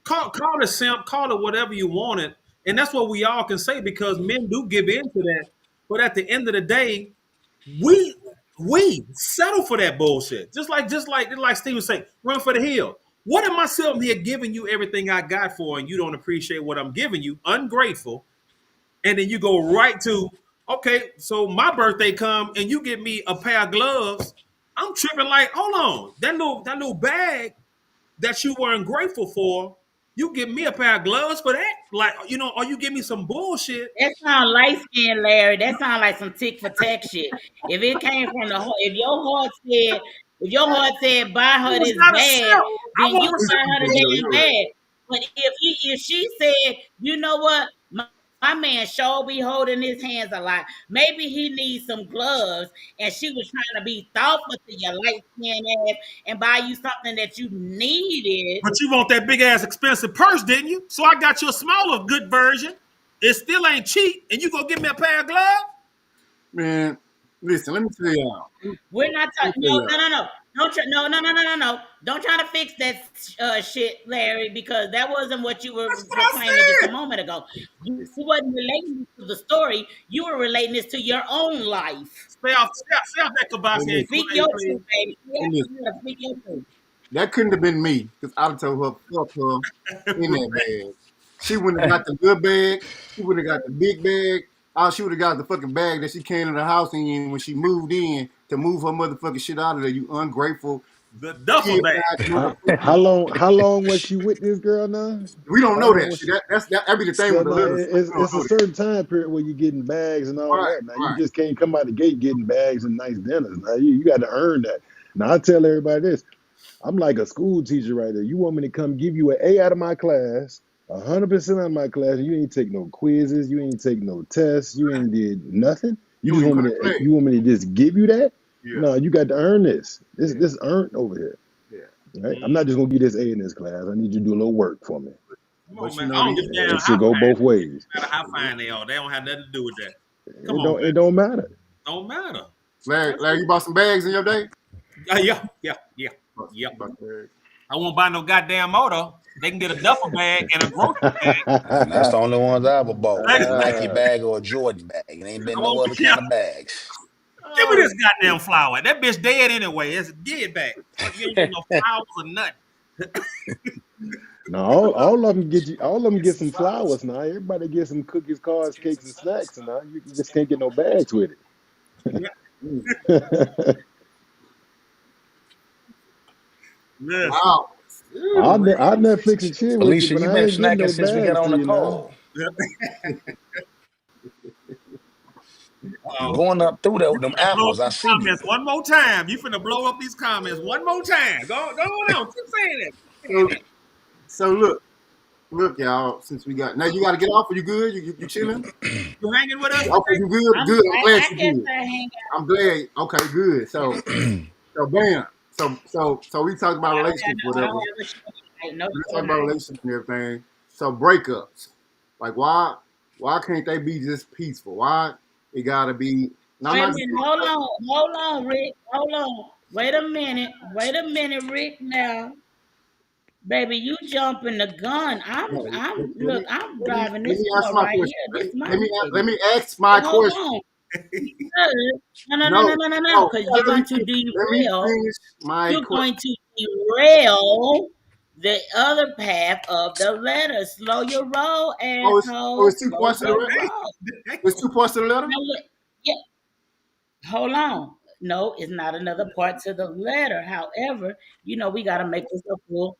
call it simp, call it whatever you want it, and that's what we all can say because men do give in to that. But at the end of the day, we we settle for that bullshit. Just like Steven say, run for the hill. What am I sitting here giving you everything I got for, and you don't appreciate what I'm giving you? Ungrateful, and then you go right to okay. So my birthday come, and you give me a pair of gloves. I'm tripping like, hold on, that little bag that you weren't grateful for, you give me a pair of gloves for that? Like, or you give me some bullshit. that sound light skinned Larry. That sound like some tick for tack shit. If it came from if your heart said buy I her was this not a bag, simp. I then you wasn't buy her the reciprocating. damn bag. But if she said, you know what, my man sure be holding his hands a lot. Maybe he needs some gloves, and she was trying to be thoughtful to your light skinned ass and buy you something that you needed. But you want that big ass expensive purse, didn't you? So I got you a smaller good version. It still ain't cheap, and you gonna give me a pair of gloves? Man, listen, let me tell y'all. We're not Let me talking. tell No, y'all. no, no, no. Don't try. No, no, no, no, no, no. Don't try to fix that shit, Larry, because that wasn't what you were That's what I proclaiming just a said. moment ago. You Listen, wasn't relating this to the story. You were relating this to your own life. Stay off that hey, Kabasi and listen, Speak Kool-Aid, your please. truth, baby. hey, listen. You gotta speak your truth. That couldn't have been me because I'd have told her fuck her in that bag. She wouldn't have got the good bag. She would have got the big bag. Oh, she would have got the fucking bag that she came in the house in when she moved in to move her motherfucking shit out of there. You ungrateful The duffel kid bag. ass How, motherfucker. how long? How long was she with this girl now? We don't How know long that was shit. she? That'd be the thing So with the now little stuff. We don't it's a know that. certain time period where you're getting bags and all Right, that. Now you right. just can't come out the gate getting bags and nice dinners. Now you got to earn that. Now I tell everybody this. I'm like a school teacher right there. You want me to come give you an A out of my class, 100% out of my class, and you ain't take no quizzes, you ain't take no tests, you ain't did nothing. You You just ain't want come me to to play. you want me to just give you that? Yeah, No, you got to earn this. This yeah, this earned over here. yeah. Right? I'm not just gonna give this A in this class. I need you to do a little work for me. Come on, But you man. know I don't give these. a And damn it how should go fine, both ways. no matter how fine they are. They don't have nothing to do with that. Come It on, don't man. it don't matter. Don't matter. Larry, you bought some bags in your day? Yeah, yeah, yeah, yeah. Bought bags. I won't buy no goddamn motor. They can get a duffel bag and a grocery bag. And that's the only ones I ever bought was a Hey, Nike bag or a Jordan bag. It ain't I been no won't. other Yeah, kind of bags. give me Oh, this goddamn flower. That bitch dead anyway. It's get back. Fuck, you ain't getting no flowers or nothing. Now all of them get you all of them get some flowers now. Everybody get some cookies, cards, cakes, and snacks, and now you just can't get no bags with Yeah. it. Listen. wow. I'll Netflix and chill with you, Alicia, but you I been ain't getting snacking no since we got bags on to the you now. call. You going up through there with them Blow up apples. I these see you. comments one more time. You finna blow up these comments one more time. Go on. Keep saying that. Keep saying So, so look, y'all. Since we got now, you got to get off. Are you good? You chilling? that. You hanging with us Okay, today? you good? Good. I'm glad I you guess good. I hang I'm glad. Okay, good. So bam. So we talked about relationships, I don't whatever. have a show tonight. No We show talked about tonight. relationships and everything. So breakups, like why can't they be just peaceful? Why it gotta be? Now I'm Wait a not just minute. Hold on, Rick. Hold on. Wait a minute, Rick. Now, baby, you jumping the gun. no, Look. I'm driving let this me ask car my right question. here. This is my Let baby. me ask my So hold question. on. Good. No, No. no, Because you you're gotta going to let me derail. finish my You're question. going to derail the other path of the letter. Slow your roll, asshole. It's two Slow parts to the your letter. roll. There's two parts to the letter. Now, look, yeah, hold on. No, it's not another part to the letter. However, we got to make this a full.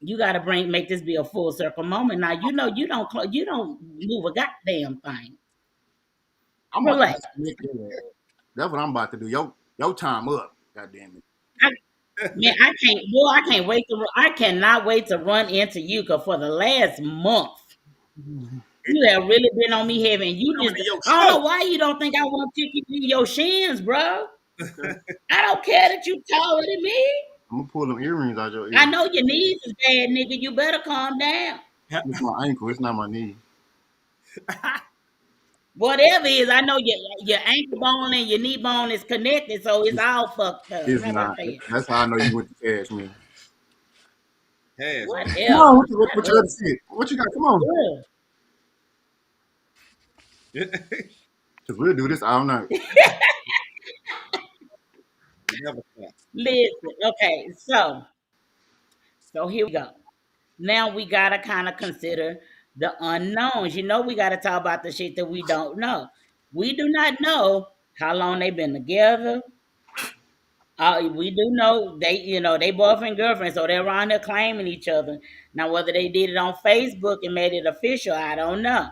You got to make this be a full circle moment. Now, you don't move a goddamn thing. I'm about to Relax. disconnect your ass. That's what I'm about to do. Your time up. God damn it. I, man, I cannot wait to run into you because for the last month, you have really been on me heavy. And you Coming just, to your I don't know show. why you don't think I want to kick you in your shins, bro. Okay. I don't care that you taller than me. I'm gonna pull them earrings out your I ear. know your knees is bad, nigga. You better calm down. It's my ankle. It's not my knee. Whatever it is, I know your ankle bone and your knee bone is connected, so it's It's, all fucked up. it's How about not. that? That's how I know you went to cash me. Yes, man. Come Whatever. on, what you Whatever. got to see? What you got? Come on, Ugh. cause we'll do this all night. Never stop. Listen, okay, so here we go. Now we gotta kind of consider the unknowns. We gotta talk about the shit that we don't know. We do not know how long they've been together. We do know they boyfriend girlfriend, so they're around there claiming each other. Now whether they did it on Facebook and made it official, I don't know.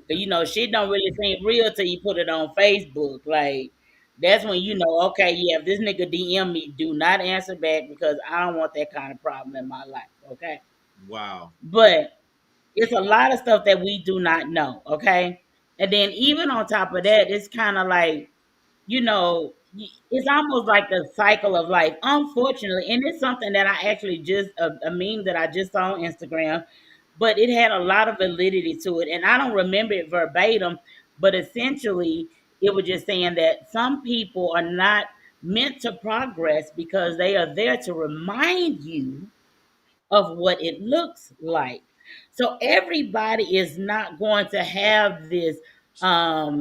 'Cause, shit don't really seem real till you put it on Facebook. Like that's when okay, yeah, if this nigga DM me, do not answer back because I don't want that kind of problem in my life. Okay. Wow. But it's a lot of stuff that we do not know, okay? And then even on top of that, it's kind of like, it's almost like the cycle of life, unfortunately. And it's something that I actually just, a meme that I just saw on Instagram, but it had a lot of validity to it. And I don't remember it verbatim, but essentially it was just saying that some people are not meant to progress because they are there to remind you of what it looks like. So everybody is not going to have this let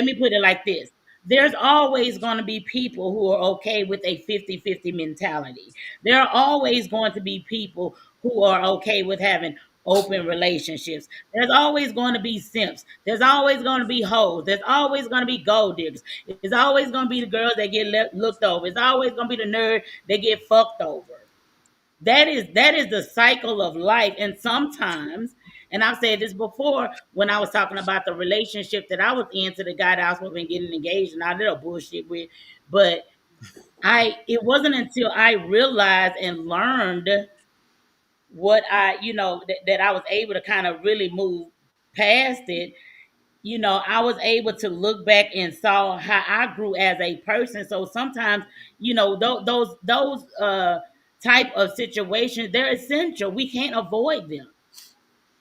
me put it like this. there's always going to be people who are okay with a 50-50 mentality. There are always going to be people who are okay with having open relationships. There's always going to be simps. There's always going to be hoes. There's always going to be gold diggers. It's always going to be the girls that get looked over. It's always going to be the nerd that get fucked over. That is the cycle of life. And sometimes, and I've said this before when I was talking about the relationship that I was in to the guy that I was supposed to be getting engaged and I did a bullshit with, but it wasn't until I realized and learned what that I was able to kind of really move past it. I was able to look back and saw how I grew as a person. So sometimes, those type of situations, they're essential. We can't avoid them.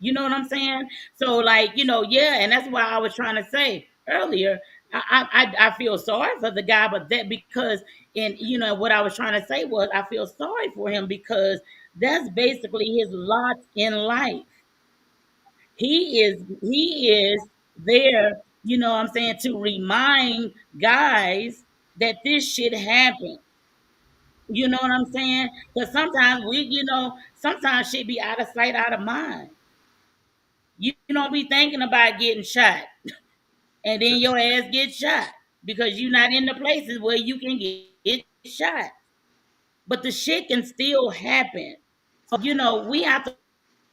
You know what I'm saying? So, like, yeah, and that's why I was trying to say earlier. I feel sorry for the guy, but that because what I was trying to say was I feel sorry for him because that's basically his lot in life. He is there, what I'm saying, to remind guys that this shit happened. You know what I'm saying? Because sometimes sometimes shit be out of sight, out of mind. You don't be thinking about getting shot, and then your ass gets shot because you're not in the places where you can get shot. But the shit can still happen. So, we have to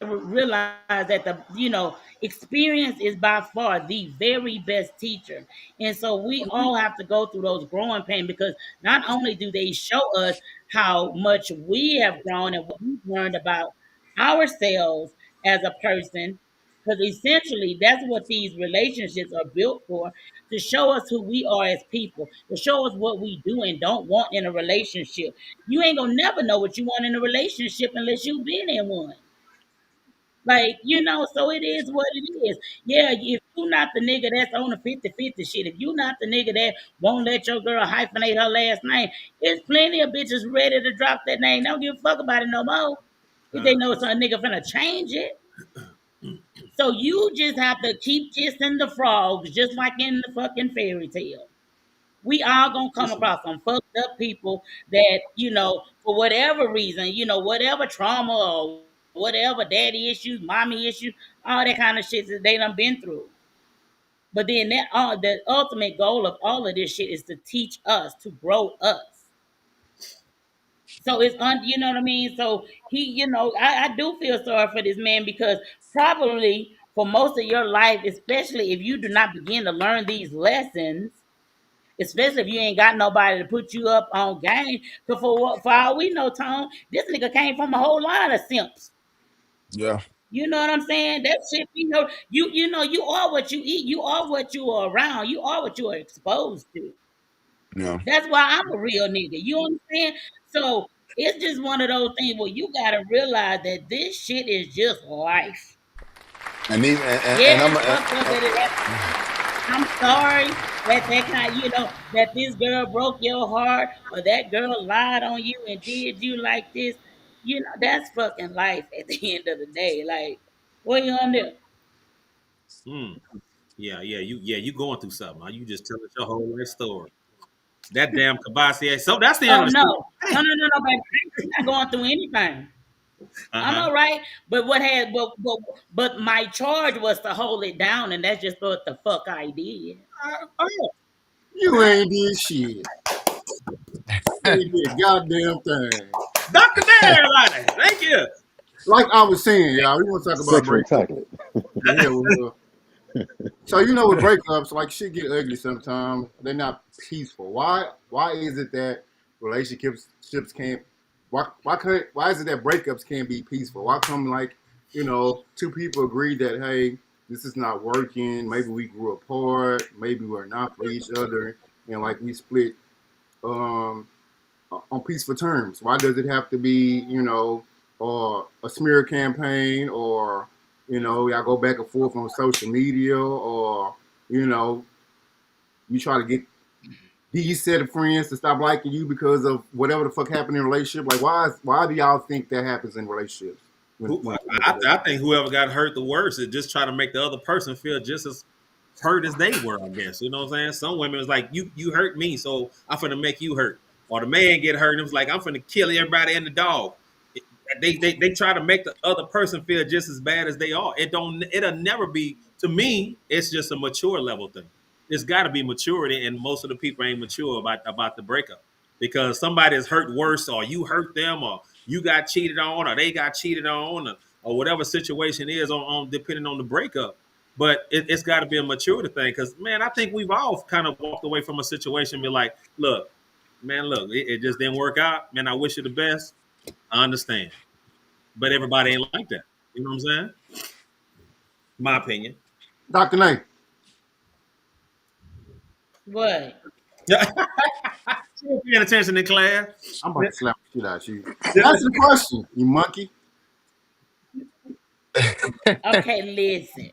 realize that the experience is by far the very best teacher, and so we all have to go through those growing pain because not only do they show us how much we have grown and what we've learned about ourselves as a person, because essentially that's what these relationships are built for, to show us who we are as people, to show us what we do and don't want in a relationship. You ain't gonna never know what you want in a relationship unless you've been in one. Like, so it is what it is. Yeah, if you not the nigga that's on the 50-50 shit, if you not the nigga that won't let your girl hyphenate her last name, there's plenty of bitches ready to drop that name. Don't give a fuck about it no more. If they know some nigga finna change it. So you just have to keep kissing the frogs, just like in the fucking fairy tale. We all gonna come across some fucked up people that, for whatever reason, whatever trauma or whatever daddy issues, mommy issues, all that kind of shit that they done been through. But then the ultimate goal of all of this shit is to teach us, to grow us. So you know what I mean? So he, I do feel sorry for this man because probably for most of your life, especially if you do not begin to learn these lessons, especially if you ain't got nobody to put you up on game. Because for all we know, Tom, this nigga came from a whole line of simps. Yeah. You know what I'm saying? That shit, you are what you eat. You are what you are around. You are what you are exposed to. Yeah. That's why I'm a real nigga. You understand? So it's just one of those things where you gotta realize that this shit is just life. And even Yeah, it's fucked up that it happened. I'm sorry that that this girl broke your heart or that girl lied on you and did you like this. That's fucking life at the end of the day. Like, what you gonna do? Hmm. You going through something. Huh? You just telling your whole life story. That damn Kabasi. So that's the end Oh of the no. story. No, baby. I'm not going through anything. I'm Uh-huh. all right. But but my charge was to hold it down, and that's just what the fuck I did. Oh, You ain't did shit. You ain't did a goddamn thing. Dr. Everybody. Thank you. Like I was saying, y'all, we want to talk about Sexually breakups. chocolate. Yeah, so with breakups, like shit get ugly sometimes. They're not peaceful. Why is it that relationships can't why is it that breakups can't be peaceful? Why come two people agree that hey, this is not working, maybe we grew apart, maybe we're not for each other, and like we split um on peaceful terms? Why does it have to be, or a smear campaign, or y'all go back and forth on social media, or you try to get these set of friends to stop liking you because of whatever the fuck happened in a relationship? Like, why do y'all think that happens in relationships? I think whoever got hurt the worst is just trying to make the other person feel just as hurt as they were, I guess. You know what I'm saying? Some women was like, you hurt me, so I'm finna make you hurt. Or the man get hurt and it was like, I'm finna kill everybody and the dog. They try to make the other person feel just as bad as they are. It'll never be, to me, it's just a mature level thing. It's gotta be maturity, and most of the people ain't mature about the breakup. Because somebody is hurt worse, or you hurt them, or you got cheated on, or they got cheated on, or whatever situation is on depending on the breakup. But it's got to be a maturity thing, because man, I think we've all kind of walked away from a situation and be like, look, man, look, it just didn't work out. Man, I wish you the best. I understand, but everybody ain't like that. You know what I'm saying? My opinion. Dr. Nate. What? Still paying attention in class. I'm about to slap the shit out of you. That's the question, you monkey. Okay, listen.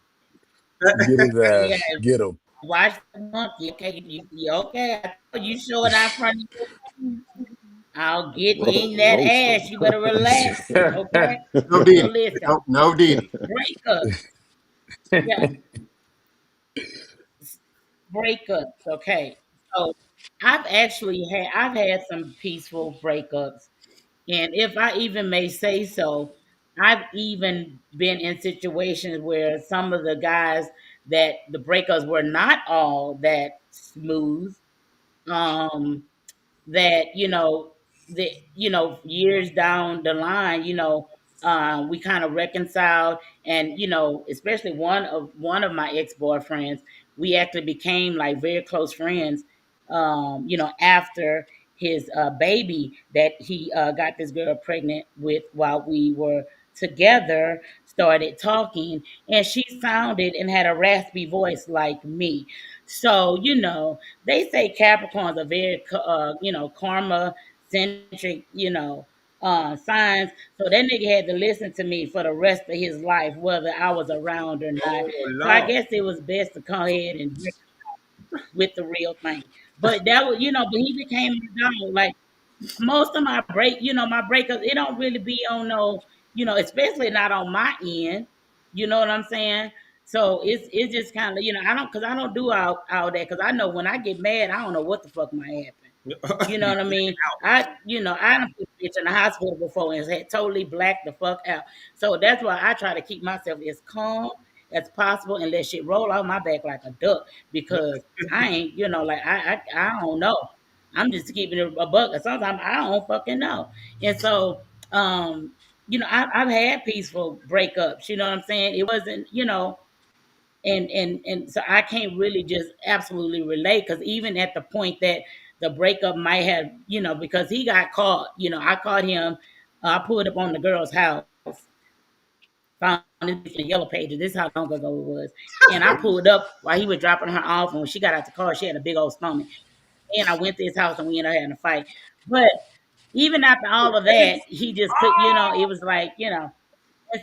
Get his Yeah, ass. Get him. watch the monkey. Okay, you okay? I told you show it out front of you. I'll get in that Roast ass. You better relax. Okay. No So Diddy. listen, No Diddy. breakups. Yeah, breakups. Okay. So I've had some peaceful breakups. And if I even may say so, I've even been in situations where some of the guys that the breakups were not all that smooth. Um, that years down the line, we kind of reconciled, and especially one of my ex-boyfriends, we actually became like very close friends, after his baby that he got this girl pregnant with while we were together started talking, and she sounded and had a raspy voice like me. So they say Capricorns are very, karma centric, signs. So that nigga had to listen to me for the rest of his life, whether I was around or not. Oh So I Lord. guess it was best to come ahead and break with the real thing. But that was, but he became a dog. Like most of my breakups, it don't really be on no, especially not on my end. You know what I'm saying? So it's just kind of, I don't do all that, because I know when I get mad, I don't know what the fuck might happen. You know what I mean? I done put a bitch in the hospital before and had totally blacked the fuck out. So that's why I try to keep myself as calm as possible and let shit roll off my back like a duck, because I ain't, like I don't know. I'm just keeping it a buck. And sometimes I don't fucking know. And so, I've had peaceful breakups. You know what I'm saying? It wasn't, and so I can't really just absolutely relate, because even at the point that the breakup might have, because he got caught. I caught him. I pulled up on the girl's house, found this in the yellow pages. This is how long ago it was. And I pulled up while he was dropping her off. And when she got out the car, she had a big old stomach. And I went to his house and we ended up having a fight. But even after all of that, he just could, it was like, and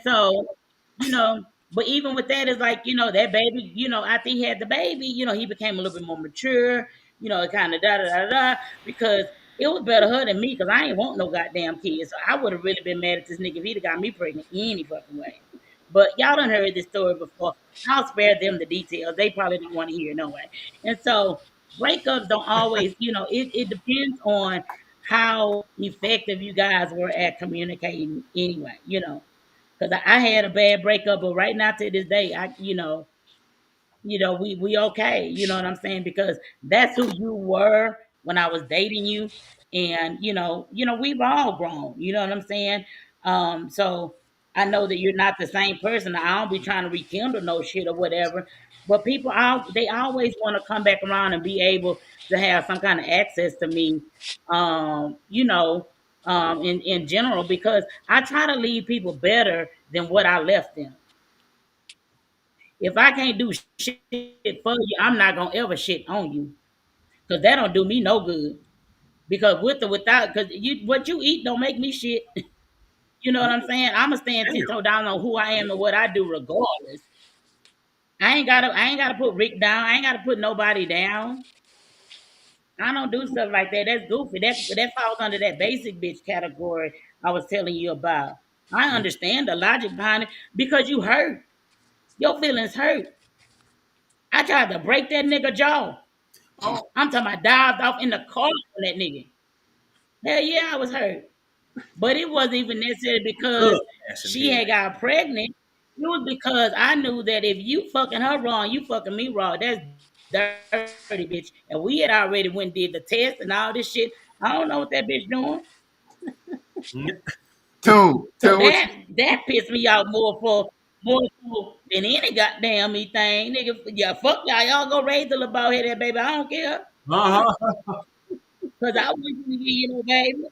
so, you know, but even with that, it's like, that baby, after he had the baby, he became a little bit more mature, it kind of da da da da, because it was better her than me, because I ain't want no goddamn kids. So I would have really been mad at this nigga if he'd have got me pregnant any fucking way. But y'all done heard this story before. I'll spare them the details. They probably don't want to hear it no way. And so breakups don't always, it depends on how effective you guys were at communicating anyway, because I had a bad breakup, but right now to this day, we okay. You know what I'm saying? Because that's who you were when I was dating you, and we've all grown. You know what I'm saying? So I know that you're not the same person. I don't be trying to rekindle no shit or whatever, but they always want to come back around and be able to have some kind of access to me. In general, because I try to leave people better than what I left them. If I can't do shit for you, I'm not gonna ever shit on you, because that don't do me no good. Because with or without, because what you eat don't make me shit. You know what I'm saying? I'ma stand 10 toes down on who I am and what I do, regardless. I ain't gotta put Rick down. I ain't gotta put nobody down. I don't do stuff like that. That's goofy. That falls under that basic bitch category I was telling you about. I understand the logic behind it, because you hurt. Your feelings hurt. I tried to break that nigga jaw. Oh, I'm talking about dived off in the car for that nigga. Hell yeah, I was hurt. But it wasn't even necessarily good because passion she here. had got pregnant. It was because I knew that if you fucking her wrong, you fucking me wrong. That's dirty, bitch. And we had already went and did the test and all this shit. I don't know what that bitch doing. So Tune, what you that pissed me off more so than any goddamn me thing. Nigga, yeah, fuck y'all. Y'all go raise the little bald headed baby. I don't care. Uh-huh. Cause I wasn't gonna give you no baby.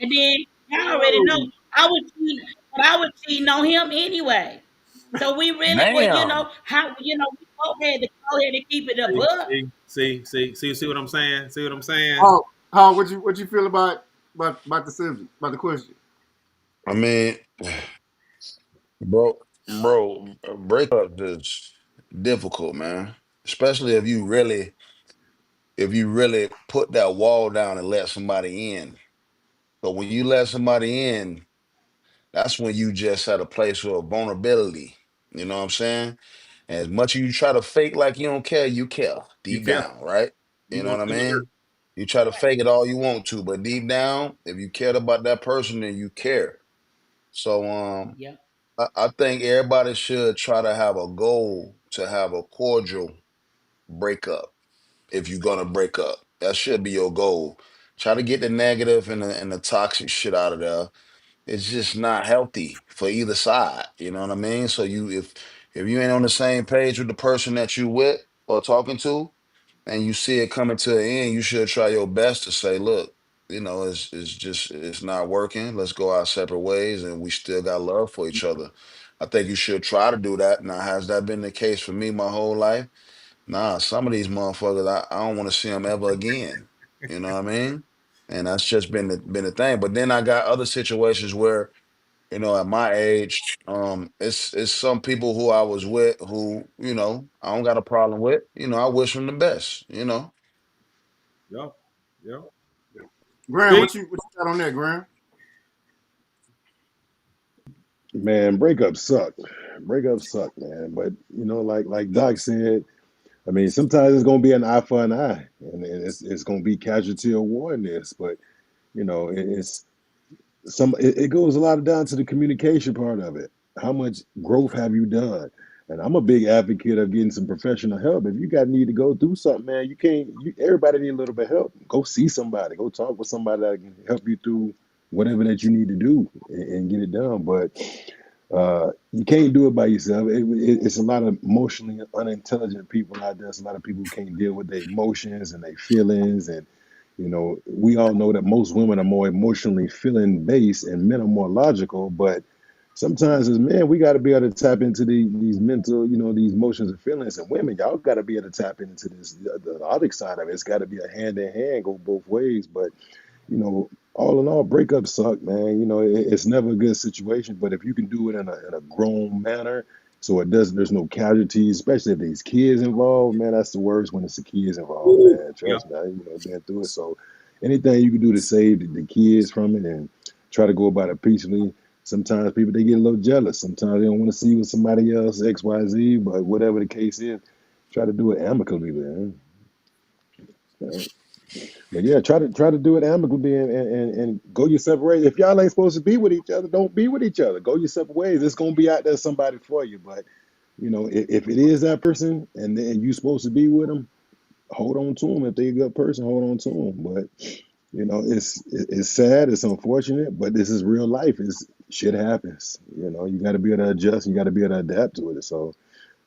And then y'all already know Oh, I was cheating on him anyway. So we really well, Damn. how we both had to go ahead and keep it a book. see what I'm saying? See what I'm saying? how what you feel about the subject, about the question? I mean, bro, breakup is difficult, man. Especially if you really put that wall down and let somebody in. But when you let somebody in, that's when you just at a place of vulnerability. You know what I'm saying? As much as you try to fake like you don't care, you care You deep care. down, right? You You know want what I them to hurt. mean? You try to fake it all you want to, but deep down, if you cared about that person, then you care. So Yep. I think everybody should try to have a goal to have a cordial breakup if you're gonna break up. That should be your goal. Try to get the negative and the toxic shit out of there. It's just not healthy for either side. You know what I mean? So if you ain't on the same page with the person that you with or talking to, and you see it coming to an end, you should try your best to say, look, it's not working. Let's go our separate ways, and we still got love for each other. I think you should try to do that. Now, has that been the case for me my whole life? Nah, some of these motherfuckers, I don't want to see them ever again. You know what I mean? And that's just been the thing. But then I got other situations where, at my age, it's some people who I was with who, I don't got a problem with. I wish them the best. Yep. Yep. Graham, See? what you got on that, Graham? Man, breakups suck. Breakups suck, man. But like Doc said, I mean, sometimes it's gonna be an eye for an eye, and it's gonna be casualty or war in this. But it's it goes a lot down to the communication part of it. How much growth have you done? And I'm a big advocate of getting some professional help. If you got need to go through something, man, you can't. Everybody need a little bit of help. Go see somebody. Go talk with somebody that can help you through whatever that you need to do and get it done. But you can't do it by yourself. It's a lot of emotionally unintelligent people out there. It's a lot of people who can't deal with their emotions and their feelings. And we all know that most women are more emotionally feeling based and men are more logical. But sometimes as men, we got to be able to tap into these mental, these emotions and feelings. And women, y'all got to be able to tap into this. The other side of it, it's got to be a hand in hand, go both ways. But all in all, breakups suck, man. It's never a good situation, but if you can do it in a grown manner, so it doesn't, there's no casualties, especially if there's kids involved, man, that's the worst when it's the kids involved, Ooh, man. yeah. Trust me, been through it. So anything you can do to save the kids from it and try to go about it peacefully. Sometimes people, they get a little jealous. Sometimes they don't want to see you with somebody else, X, Y, Z, but whatever the case is, try to do it amicably, man. But yeah, try to do it amicably and go your separate ways. If y'all ain't supposed to be with each other, don't be with each other. Go your separate ways. It's gonna be out there somebody for you. But if it is that person and then you supposed to be with them, hold on to them. If they a good person, hold on to them. But it's sad. It's unfortunate, but this is real life. It's shit happens. You got to be able to adjust. You got to be able to adapt to it. So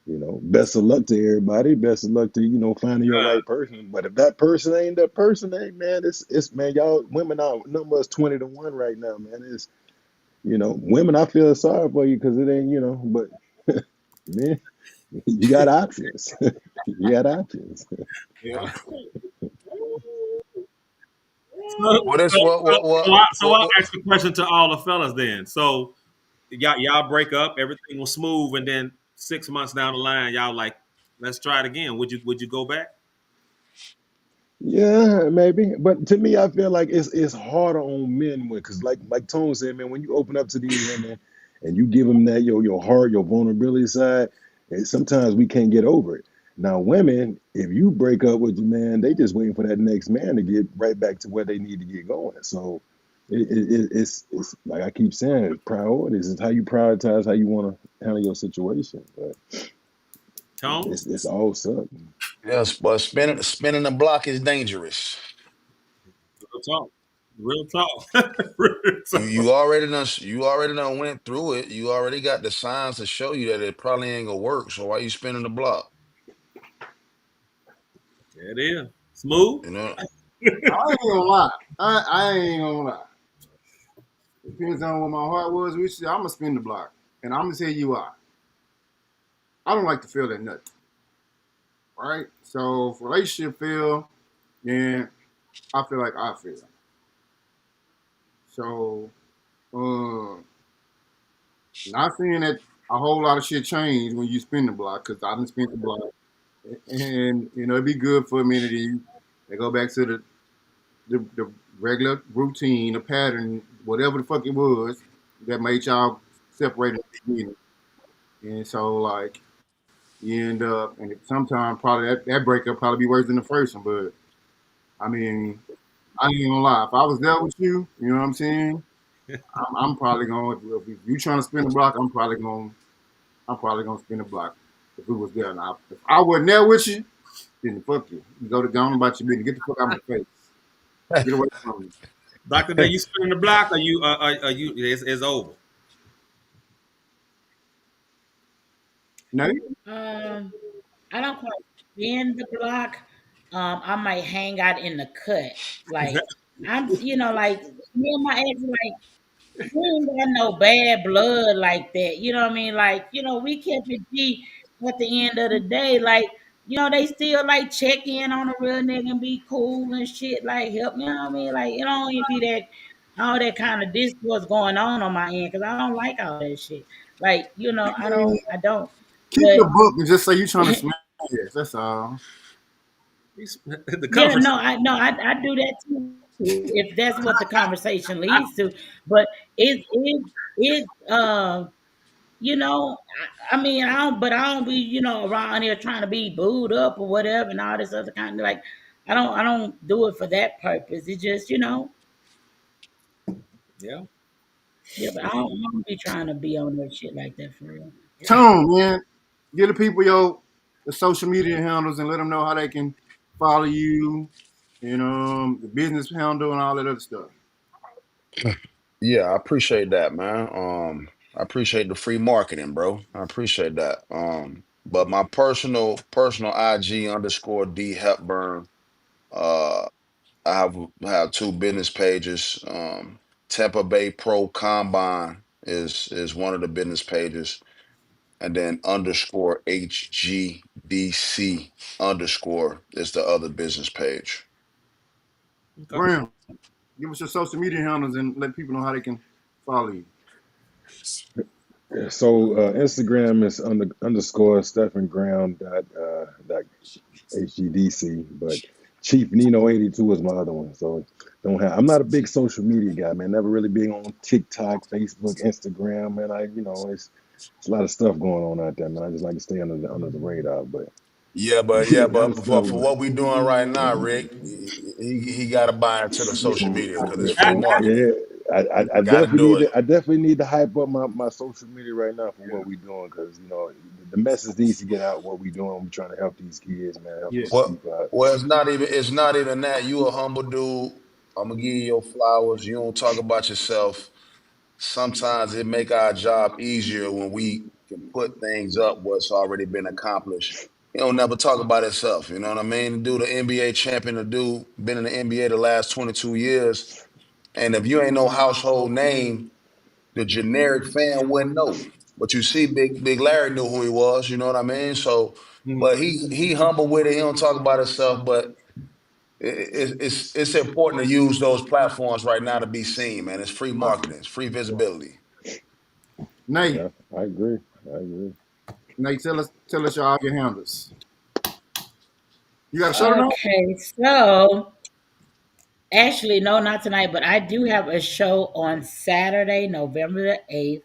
best of luck to everybody. Best of luck to finding your right person. But if that person ain't that person, hey man, it's man, y'all women out number is 20-1 right now, man. It's women. I feel sorry for you because it ain't but man, you got options. You got options. Yeah. What is So I'll ask a question to all the fellas then. So y'all break up, everything was smooth, and then 6 months down the line, y'all like, let's try it again. Would you go back? Yeah, maybe. But to me, I feel like it's harder on men because like Tone said, man, when you open up to these women and you give them that your heart, your vulnerability side, And sometimes we can't get over it. Now, women, if you break up with your man, they just waiting for that next man to get right back to where they need to get going. So it's like I keep saying, it's priorities. It's how you prioritize how you want to handle your situation. But Tone, it's all suck. Yes, but spinning the block is dangerous. real talk, real talk, real You talk. already done went through it. You already got the signs to show you that it probably ain't gonna work. So why you spinning the block? There it is. Smooth. You know? I ain't gonna lie. I ain't gonna lie. Depends on what my heart was. I'm gonna spin the block, and I'm gonna tell you why. I don't like to feel that nothing. Right? So if relationship feel, then I feel like I feel. So not saying that a whole lot of shit changed when you spin the block, because I didn't spin the block, and it'd be good for a minute. And they go back to the regular routine, the pattern, whatever the fuck it was that made y'all separate at the beginning. And so like you end up, and sometimes probably that breakup probably be worse than the first one. But I mean, I ain't gonna lie. If I was there with you, you know what I'm saying? I'm probably going. If you trying to spin the block, I'm probably gonna spin the block. If it was there, now if I wasn't there with you, then fuck you. You go to go on about your business. Get the fuck out of my face. Get away from me. Doctor, then you spinning the block, or you are you? It's over. No, Um, I don't quite spin the block. I might hang out in the cut. Like like me and my ex, like we ain't got no bad blood like that. You know what I mean? Like, we kept it G at the end of the day. Like, they still like check in on a real nigga and be cool and shit. Like, help me, you know what I mean? Like, it don't even be that all that kind of discourse going on my end because I don't like all that shit. Like, I don't. keep But your book and just say you trying to smash this. That's all. The yeah, conference. I do that too if that's what the conversation leads to. But it I mean, I don't be, around here trying to be booed up or whatever and all this other kind of like, I don't do it for that purpose. It just, Yeah. yeah, but I don't be trying to be on that shit like that for real. Tone, man. Give the people the social media handles and let them know how they can follow you and the business handle and all that other stuff. Yeah, I appreciate that, man. I appreciate the free marketing, bro. I appreciate that. But my personal IG underscore D Hepburn. Uh, I have two business pages. Tampa Bay Pro Combine is one of the business pages, and then underscore HGDC underscore is the other business page. Okay. Brown, give us your social media handles and let people know how they can follow you. Yeah, so Instagram is underscore Stephen Graham dot HGDC, but Chief Nino 82 is my other one. So don't have. I'm not a big social media guy, man. Never really been on TikTok, Facebook, Instagram, man. It's a lot of stuff going on out there, man. I just like to stay under the radar. But Yeah, yeah, I'm but still for with. what we doing right now, Rick, he got to buy into the social media because it's free Yeah, marketing. I Got to definitely do need it. to. I definitely need to hype up my social media right now for what we're doing because the message needs to get out. What we're doing, we're trying to help these kids, man. Help Yeah. these Well, people out. well, it's not even that. You a humble dude. I'm gonna give you your flowers. You don't talk about yourself. Sometimes it make our job easier when we can put things up what's already been accomplished. You don't never talk about itself. You know what I mean? Do the NBA champion, the dude been in the NBA the last 22 years, and if you ain't no household name, the generic fan wouldn't know. But you see, Big Larry knew who he was. You know what I mean? So, but he humble with it. He don't talk about himself, but it's important to use those platforms right now to be seen, man. It's free marketing, it's free visibility. Nate, Yeah, I agree. I agree. Nate, tell us your handles. You got a show tonight? Okay, so actually, no, not tonight, but I do have a show on Saturday, November the 8th.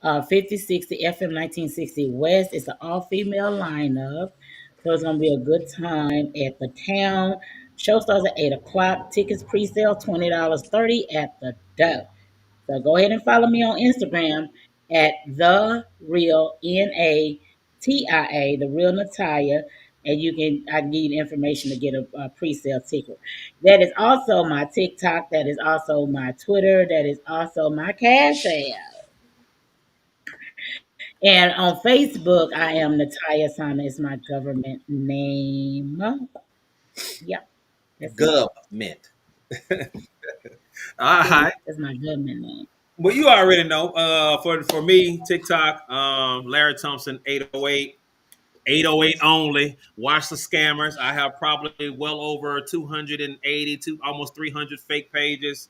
5060 FM 1960 West. It's an all-female lineup. So it's gonna be a good time at the town. Show starts at 8 o'clock. Tickets pre-sale $20, 30 at the door. So go ahead and follow me on Instagram at the real NATIA, the real Natalia, and I can give you the information to get a pre-sale ticket. That is also my TikTok. That is also my Twitter. That is also my Cash App. And on Facebook, I am Natalia Sana is my government name. Yep, that's it. Government. All right. That's my government name. Well, you already know. For me, TikTok, Larry Thompson 808. 808 only. Watch the scammers. I have probably well over 280 to almost 300 fake pages.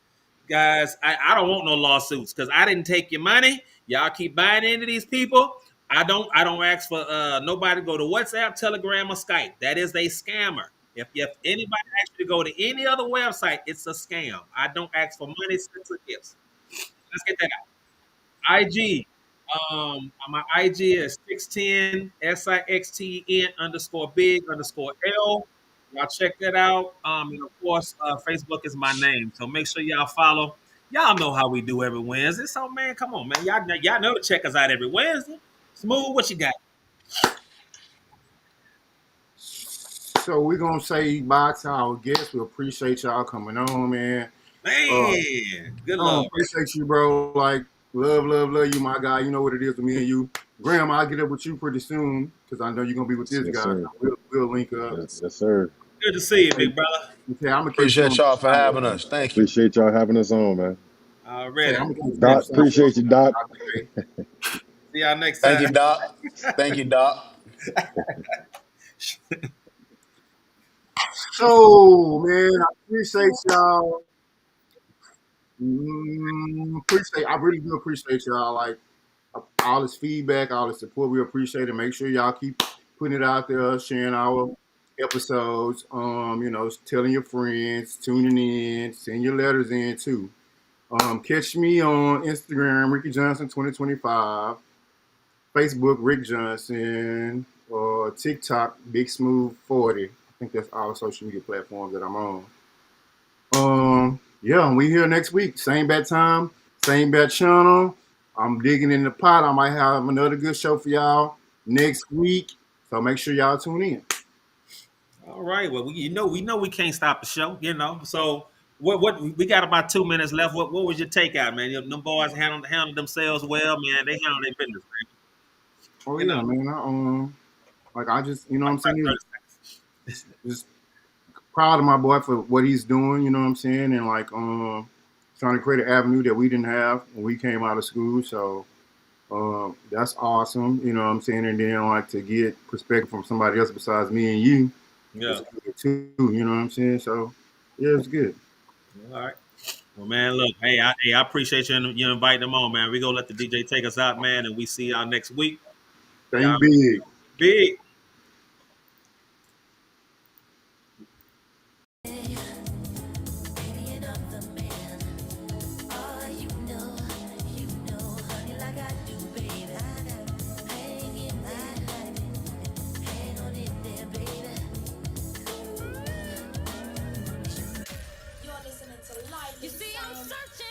Guys, I don't want no lawsuits because I didn't take your money. Y'all keep buying into these people. I don't ask for nobody to go to WhatsApp, Telegram, or Skype. That is a scammer. If anybody asks you to go to any other website, it's a scam. I don't ask for money, cents, or gifts. Let's get that out. IG. My IG is 610 SIXTEN underscore big underscore L. Y'all check that out. And of course, Facebook is my name. So make sure y'all follow. Y'all know how we do every Wednesday. So man, come on, man. Y'all know to check us out every Wednesday. Smooth, what you got? So we're gonna say bye to our guests. We appreciate y'all coming on, man. Man, good luck. Appreciate you, bro. Like, love you, my guy. You know what it is with me and you. Graham, I'll get up with you pretty soon because I know you're gonna be with this guy. So we'll link up. Yes, sir. Good to see you, big brother. Okay, I'm gonna Appreciate y'all for having us. Thank you. Appreciate y'all having us on, man. Already. Doc, appreciate you, Doc. See y'all next time. Thank you, Doc. Thank you, Doc. So, man, I appreciate y'all. I really do appreciate y'all. Like all this feedback, all the support, we appreciate it. Make sure y'all keep putting it out there, sharing our episodes. Telling your friends, tuning in, send your letters in too. Catch me on Instagram, Rickey Johnson 2025, Facebook, Rick Johnson, TikTok, Big Smooth 40. I think that's all the social media platforms that I'm on. Yeah, we here next week. Same bad time, same bad channel. I'm digging in the pot. I might have another good show for y'all next week. So make sure y'all tune in. All right. Well, we know we can't stop the show. So what we got about 2 minutes left. What was your takeout, man? Them boys handled themselves well, man. They handled their business, man. Oh yeah, man. I just, you know what I'm saying? Just proud of my boy for what he's doing, you know what I'm saying? And trying to create an avenue that we didn't have when we came out of school. So that's awesome, you know what I'm saying? And then to get perspective from somebody else besides me and you. Yeah. Too, you know what I'm saying? So yeah, it's good. All right. Well, man, look, hey, I appreciate you inviting them on, man. We're gonna let the DJ take us out, man, and we see y'all next week. Thank you, big. You're listening to Live You see, I'm searching.